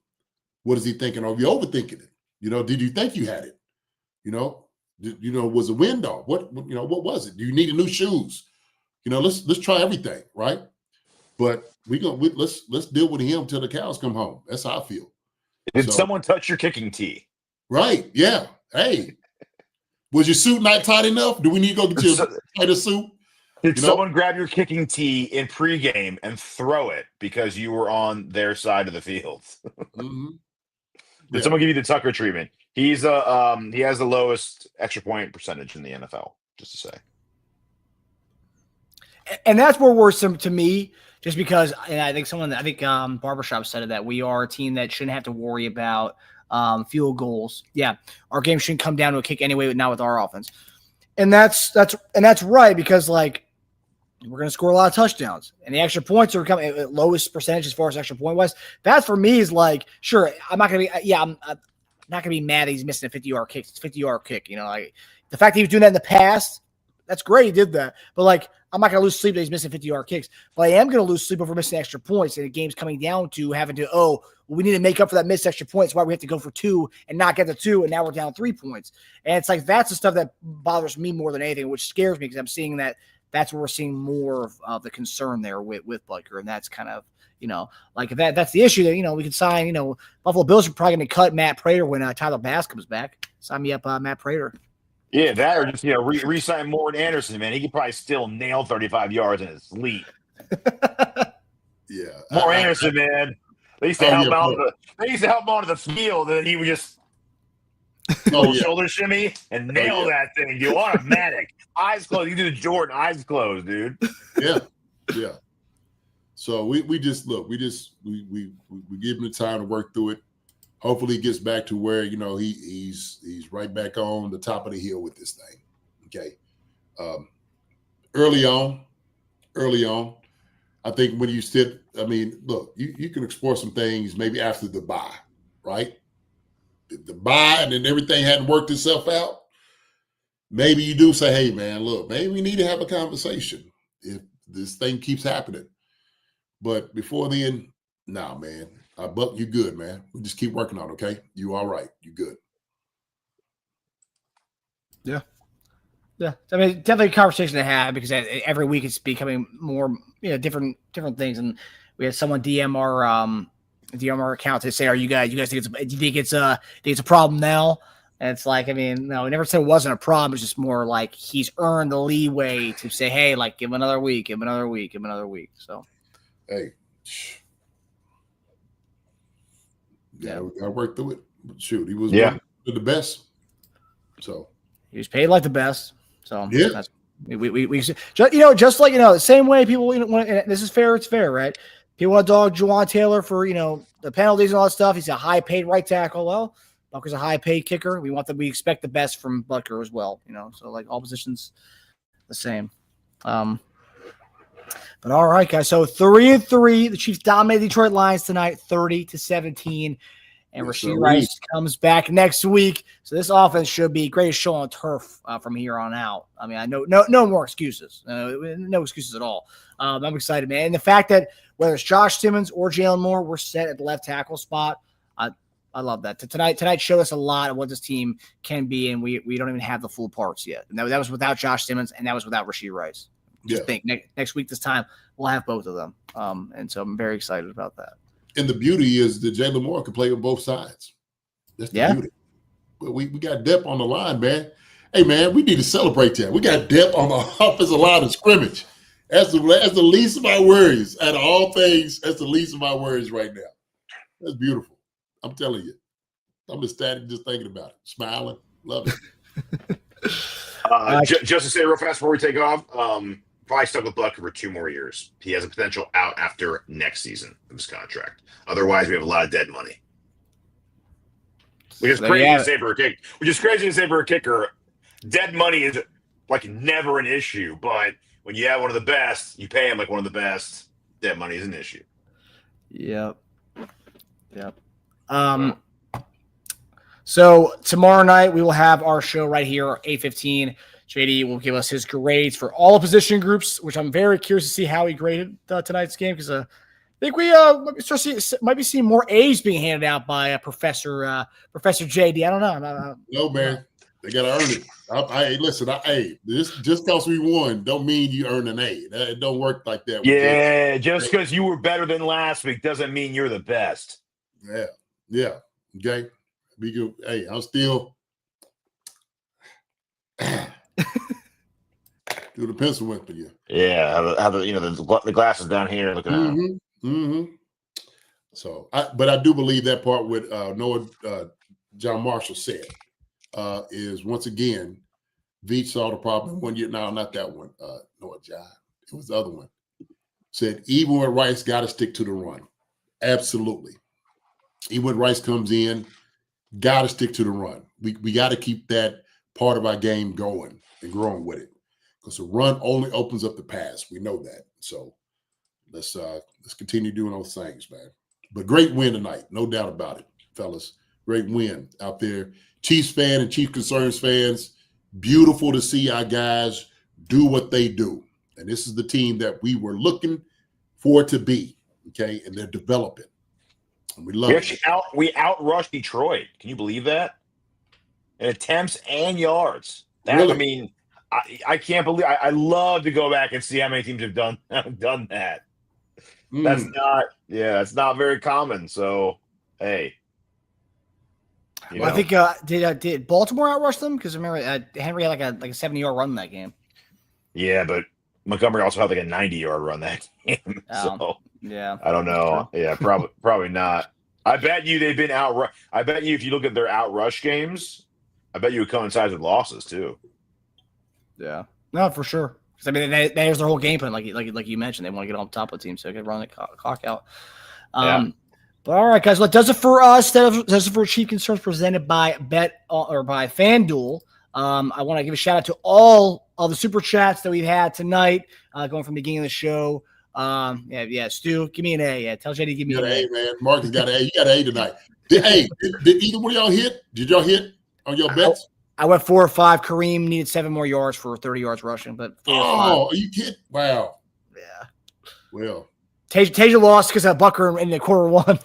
C: What is he thinking? Are you overthinking it? Did you think you had it? Was the wind off? What was it? Do you need a new shoes? Let's try everything, right? But let's deal with him till the cows come home. That's how I feel.
G: Did someone touch your kicking tee?
C: Right. Yeah. Hey, was your suit not tight enough? Do we need to go get you a tighter suit?
G: Did someone grab your kicking tee in pregame and throw it because you were on their side of the field?
C: Mm-hmm.
G: Did someone give you the Tucker treatment? He has the lowest extra point percentage in the NFL, just to say.
F: And that's more worrisome to me, just because, and I think Barbershop said it, that we are a team that shouldn't have to worry about field goals. Yeah, our game shouldn't come down to a kick anyway, but not with our offense. And that's right, because like we're going to score a lot of touchdowns, and the extra points are coming at lowest percentage as far as extra point wise. That for me is like, sure, I'm not going to be. Yeah, not going to be mad that he's missing a 50-yard kick. It's a 50-yard kick. Like the fact that he was doing that in the past, that's great. He did that. But, like, I'm not going to lose sleep that he's missing 50-yard kicks. But I am going to lose sleep over missing extra points. And the game's coming down to having to, we need to make up for that missed extra points. Why we have to go for 2 and not get the 2, and now we're down 3 points. And it's like that's the stuff that bothers me more than anything, which scares me because I'm seeing that's where we're seeing more of the concern there with Butker. And that's kind of, like if that's the issue that, we could sign, Buffalo Bills are probably going to cut Matt Prater when Tyler Bass comes back. Sign me up, Matt Prater.
G: Yeah, that or just re-sign Morton Anderson, man. He could probably still nail 35 yards in his sleep.
C: Yeah,
G: More Anderson, man. They used to help him onto the field, and he would just shoulder shimmy and nail that thing, dude. Automatic, eyes closed. You do the Jordan, eyes closed, dude.
C: Yeah. So we give him the time to work through it. Hopefully, he gets back to where he's right back on the top of the hill with this thing. Okay. Early on, I think when you sit, look, you can explore some things maybe after the bye, right? The bye, and then everything hadn't worked itself out. Maybe you do say, hey, man, look, maybe we need to have a conversation if this thing keeps happening. But before then, nah, man. Buck, you good, man. We just keep working on it, okay? You all right. You good.
F: Yeah. Definitely a conversation to have because every week it's becoming more, different things. And we had someone DM our account to say, "Are you guys think do you think it's a problem now?" And it's like, no, we never said it wasn't a problem. It's just more like he's earned the leeway to say, "Hey, like give him another week, give him another week, give him another week." So,
C: hey, yeah, we got to work through it. Shoot, he was one of the best. So
F: he was paid like the best. So
C: yeah,
F: that's, we just like the same way people this is fair. It's fair, right? People want to dog Juwan Taylor for the penalties and all that stuff. He's a high paid right tackle. Well, Butker's a high paid kicker. We expect the best from Butker as well. So like all positions the same. But all right, guys. So 3-3. The Chiefs dominated Detroit Lions tonight, 30-17. And Rashee Rice comes back next week. So this offense should be greatest show on turf from here on out. I know no more excuses. No excuses at all. I'm excited, man. And the fact that whether it's Josh Simmons or Jalen Moore, we're set at the left tackle spot. I love that. Tonight showed us a lot of what this team can be, and we don't even have the full parts yet. And that was without Josh Simmons, and that was without Rashee Rice. Just think next week this time we'll have both of them. And so I'm very excited about that.
C: And the beauty is that Jalen Moore can play on both sides. That's the beauty. But we got depth on the line, man. Hey, man, we need to celebrate that. We got depth on the offensive line of scrimmage. That's the least of my worries. Out of all things, that's the least of my worries right now. That's beautiful. I'm telling you. I'm ecstatic just thinking about it. Smiling. Love it.
G: Just to say real fast before we take off, probably stuck with Butker for 2 more years. He has a potential out after next season of his contract. Otherwise, we have a lot of dead money. Which is crazy to say for a kick. Which is crazy to say for a kicker. Dead money is like never an issue, but when you have one of the best, you pay him like one of the best. Dead money is an issue.
F: Yep. So tomorrow night we will have our show right here, 8:15. JD will give us his grades for all the position groups, which I'm very curious to see how he graded tonight's game because I think we might be seeing more A's being handed out by Professor JD. I don't know.
C: No, man. They got to earn it. Listen, just because we won don't mean you earn an A. It don't work like that.
G: Yeah, just because you were better than last week doesn't mean you're the best.
C: Yeah. Okay. Be good. Hey, I'm still do the pencil whip for you.
G: Yeah, have the glasses down here looking at.
C: Mm-hmm. So, but I do believe that part with Noah John Marshall said is once again, Veach saw the problem 1 year. No, not that one. Noah John. It was the other one. Said even when Rice got to stick to the run. Absolutely. Even when Rice comes in, got to stick to the run. We got to keep that part of our game going and growing with it because the run only opens up the pass. We know that. So let's continue doing those things, man. But great win tonight, no doubt about it, fellas. great win out there. Chiefs fan and Chief Concerns fans, beautiful to see our guys do what they do. And this is the team that we were looking for it to be, okay? And they're developing. And we love it.
G: We outrushed Detroit. Can you believe that? In attempts and yards.
C: Really?
G: I mean, I can't believe. I love to go back and see how many teams have done that. That's not very common. So, hey.
F: I think did Baltimore outrush them? Because remember Henry had like a 70-yard run in that game.
G: Yeah, but Montgomery also had like a 90-yard run that game. So
F: yeah,
G: I don't know. Yeah, probably not. I bet you they've been outrush. I bet you if you look at their outrush games, I bet you it coincides with losses too.
F: Yeah, no, for sure. Because I mean, there's their whole game plan, like you mentioned, they want to get on top of the team, so they can run the clock out. But all right, guys, well, that does it for us. That does it for Chief Concerns presented by by FanDuel. I want to give a shout out to all of the super chats that we've had tonight, going from the beginning of the show. Stu, give me an A. Yeah, tell JD to give me an A.
C: Man. Marcus got an A. You got an A tonight. Did either one of y'all hit? Did y'all hit on your bets?
F: I went 4 or 5. Kareem needed 7 more yards for 30 yards rushing, but 4 or 5.
C: Oh, are you kidding? Wow.
F: Yeah.
C: Well,
F: Teja lost because of Bucker in the quarter one.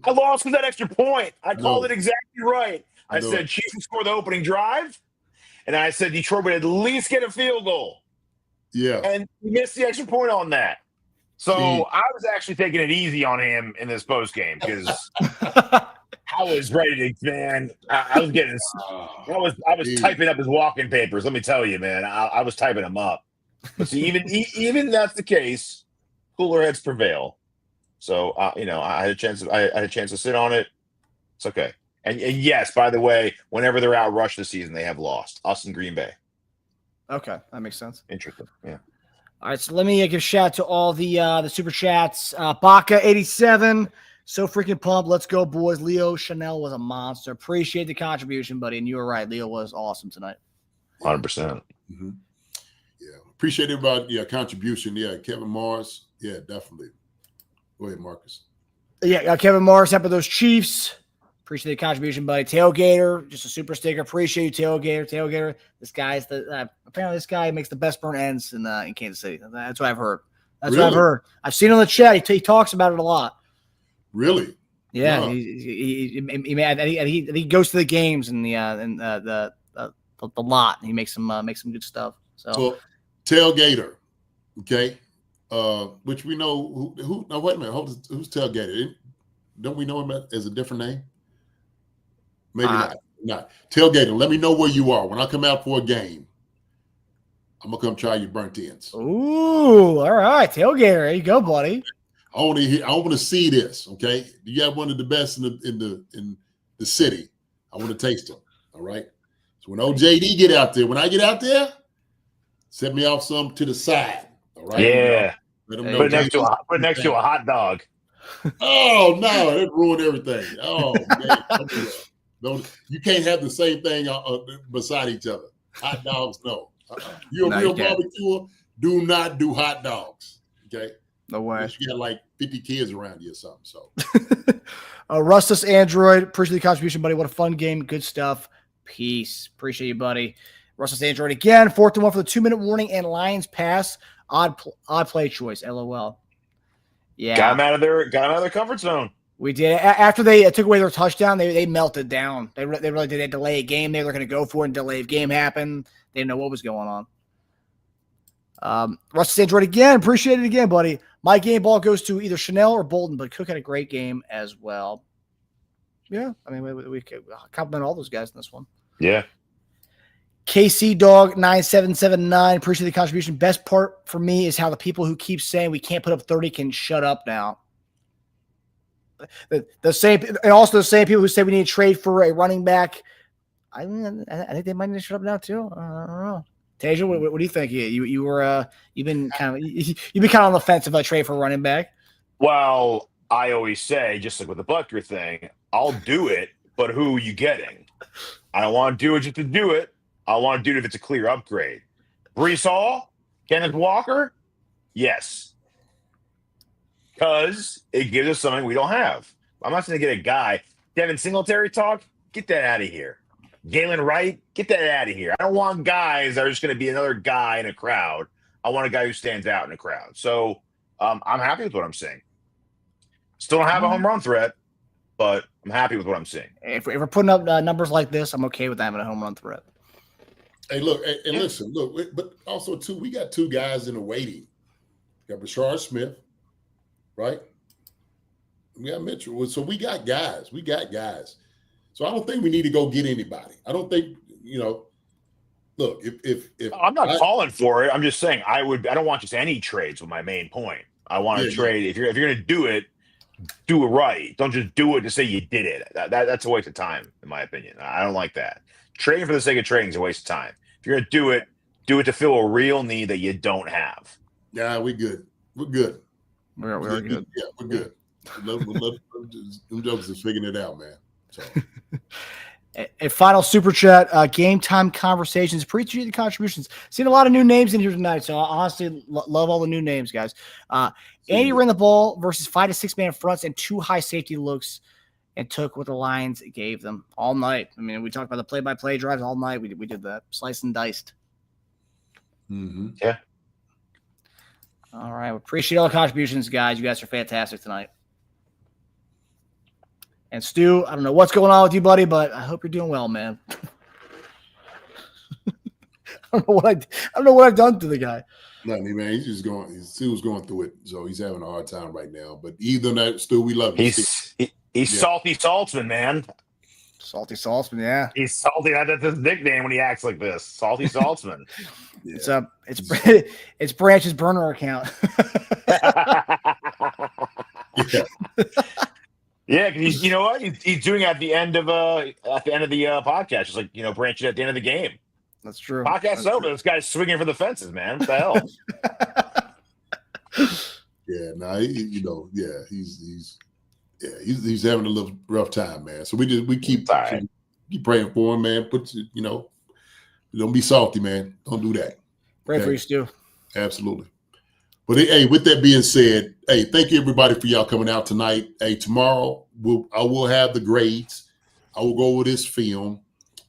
G: I lost with that extra point. I called it exactly right. I said Chiefs would score the opening drive, and I said Detroit would at least get a field goal.
C: Yeah.
G: And he missed the extra point on that. So I was actually taking it easy on him in this post game because I was ready to, man. I was getting, I was typing up his walking papers. Let me tell you, man, I was typing them up. But see, even that's the case, cooler heads prevail. So I had a chance. I had a chance to sit on it. It's okay. And yes, by the way, whenever they're out rushed this season, they have lost. Us and Green Bay.
F: Okay, that makes sense.
G: Interesting. Yeah.
F: All right, so let me give a shout out to all the super chats. Baca 87, so freaking pumped. Let's go, boys. Leo Chanel was a monster. Appreciate the contribution, buddy. And you were right. Leo was awesome tonight.
G: 100%.
C: Mm-hmm. Yeah, appreciate everybody. Contribution. Yeah, Kevin Morris. Yeah, definitely. Go ahead, Marcus.
F: Yeah, Kevin Morris, up with those Chiefs. Appreciate the contribution, buddy. Tailgater, just a super sticker. Appreciate you, Tailgater. This guy's apparently this guy makes the best burnt ends in Kansas City. That's what I've heard. That's what I've heard. I've seen it on the chat. He talks about it a lot.
C: Really?
F: Yeah. Wow. He goes to the games and the lot. And he makes some good stuff. So
C: Tailgater, okay. Which we know who. Now wait a minute. Who's Tailgater? Don't we know him as a different name? Maybe not. Tailgater, let me know where you are. When I come out for a game, I'm going to come try your burnt ends.
F: Ooh, all right. Tailgater. There you go, buddy.
C: I want to see this, okay? You got one of the best in the city. I want to taste them, all right? So when OJD get out there, when I get out there, set me off some to the side, all right?
G: Yeah.
C: Let them
G: Put
C: know
G: it next to a hot dog.
C: Oh, no, that ruined everything. Oh, man. You can't have the same thing beside each other. Hot dogs, no. You're a real barbecuer, do not do hot dogs. Okay?
F: No way.
C: Unless you got like 50 kids around you or something. So
F: Rustus Android, appreciate the contribution, buddy. What a fun game. Good stuff. Peace. Appreciate you, buddy. Rustus Android again. 4th and 1 for the 2-minute warning and Lions pass. Odd play choice. LOL. Yeah.
G: Got them out of their comfort zone.
F: We did. After they took away their touchdown, they melted down. They really did. They delay a game. They were going to go for it and delay a game happened. They didn't know what was going on. Russ Android again. Appreciate it again, buddy. My game ball goes to either Chanel or Bolton, but Cook had a great game as well. Yeah, I mean, we compliment all those guys in this one.
G: Yeah.
F: KC Dog 9779. Appreciate the contribution. Best part for me is how the people who keep saying we can't put up 30 can shut up now. The same, and also the same people who say we need to trade for a running back. I think they might need to shut up now too. I don't know. Teja, what do you think? You've been kind of on the fence about trade for a running back.
G: Well, I always say, just like with the Butker thing, I'll do it, but who are you getting? I don't want to do it just to do it. I want to do it if it's a clear upgrade. Breece Hall, Kenneth Walker, yes. Because it gives us something we don't have. I'm not going to get a guy. Devin Singletary talk, get that out of here. Galen Wright, get that out of here. I don't want guys that are just going to be another guy in a crowd. I want a guy who stands out in a crowd. So I'm happy with what I'm seeing. Still don't have a home run threat, but I'm happy with what I'm seeing.
F: If we're putting up numbers like this, I'm okay with having a home run threat.
C: Hey, look, and listen, look, but also too, we got two guys in the waiting. We got Rashard Smith, right? We got Mitchell. So we got guys. So I don't think we need to go get anybody. I don't think, look, if
G: I'm not calling for it. I'm just saying I don't want just any trades with my main point. I want to trade. If you're going to do it right. Don't just do it to say you did it. That's a waste of time, in my opinion. I don't like that. Trading for the sake of trading is a waste of time. If you're going to do it to fill a real need that you don't have.
C: Yeah, we're good. We're good.
F: We're good.
C: Yeah, we're good. Them jokers are figuring it out, man. So.
F: A final super chat, game time conversations. Appreciate the contributions. Seen a lot of new names in here tonight, so I honestly love all the new names, guys. Andy ran the ball versus 5 to 6 man fronts and 2 high safety looks and took what the Lions gave them all night. I mean, we talked about the play-by-play drives all night. We did that, sliced and diced.
C: Mm-hmm.
G: Yeah.
F: All right. We appreciate all the contributions, guys. You guys are fantastic tonight. And Stu, I don't know what's going on with you, buddy, but I hope you're doing well, man. I don't know what I've done to the guy.
C: Nothing, man. He's just going. Stu's going through it, so he's having a hard time right now. But either that, Stu, we love you.
G: He's Salty Saltzman, man.
F: Salty Saltzman, yeah.
G: He's salty. That's his nickname when he acts like this. Salty Saltzman.
C: Yeah.
F: It's Branch's burner account.
C: Yeah.
G: Yeah, because you know what he's doing at the end of the podcast, just like Branch at the end of the game.
F: That's true.
G: Podcast's over. This guy's swinging for the fences, man. What the hell?
C: Yeah, no, he's having a little rough time, man. So we keep praying for him, man. Don't be salty, man. Don't do that.
F: Pray for you, Stu.
C: Absolutely. But hey, with that being said, hey, thank you everybody for y'all coming out tonight. Hey, tomorrow I will have the grades. I will go over this film,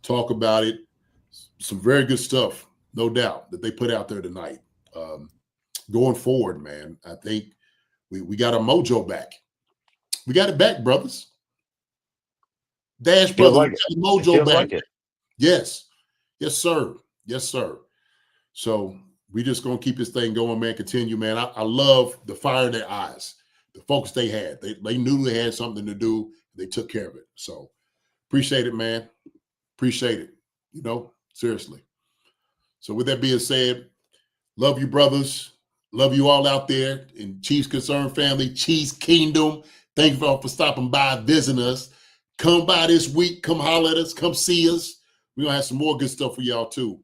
C: talk about it. Some very good stuff, no doubt, that they put out there tonight. Going forward, man, I think we got our mojo back. We got it back, brothers. Dash brothers,
G: like
C: we got the mojo back.
G: Like it.
C: Yes, sir. So we just gonna keep this thing going, man. Continue, man. I love the fire in their eyes, the focus they had. They knew they had something to do. They took care of it. So appreciate it, man. Appreciate it. Seriously. So with that being said, love you, brothers. Love you all out there in Chiefs Concern family, Chiefs Kingdom. Thank you all for stopping by, visiting us. Come by this week. Come holler at us. Come see us. We're going to have some more good stuff for y'all, too,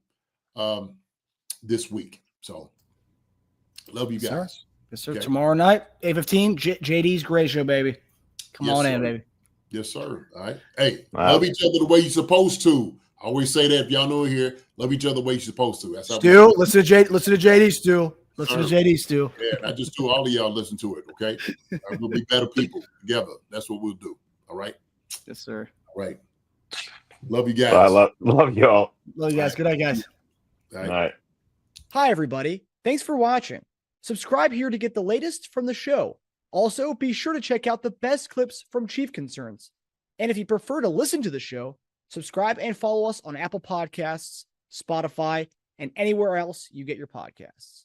C: this week. So, love you guys.
F: Yes, sir. Okay. Tomorrow night, 8:15, JD's Gray Show, baby. Come on in, baby.
C: Yes, sir. All right. Hey, love each other the way you're supposed to. I always say that if y'all know it here, love each other the way you're supposed to. That's how
F: Stu, listen to JD, Stu. Listen to JD, Stu.
C: Yeah, not just to all of y'all listen to it, okay? We'll be better people together. That's what we'll do. All right?
F: Yes, sir.
C: All right. Love you guys.
G: I love y'all.
F: Love you guys. Good night, guys.
C: All right.
G: All right.
F: Hi, everybody. Thanks for watching. Subscribe here to get the latest from the show. Also, be sure to check out the best clips from Chief Concerns. And if you prefer to listen to the show, subscribe and follow us on Apple Podcasts, Spotify, and anywhere else you get your podcasts.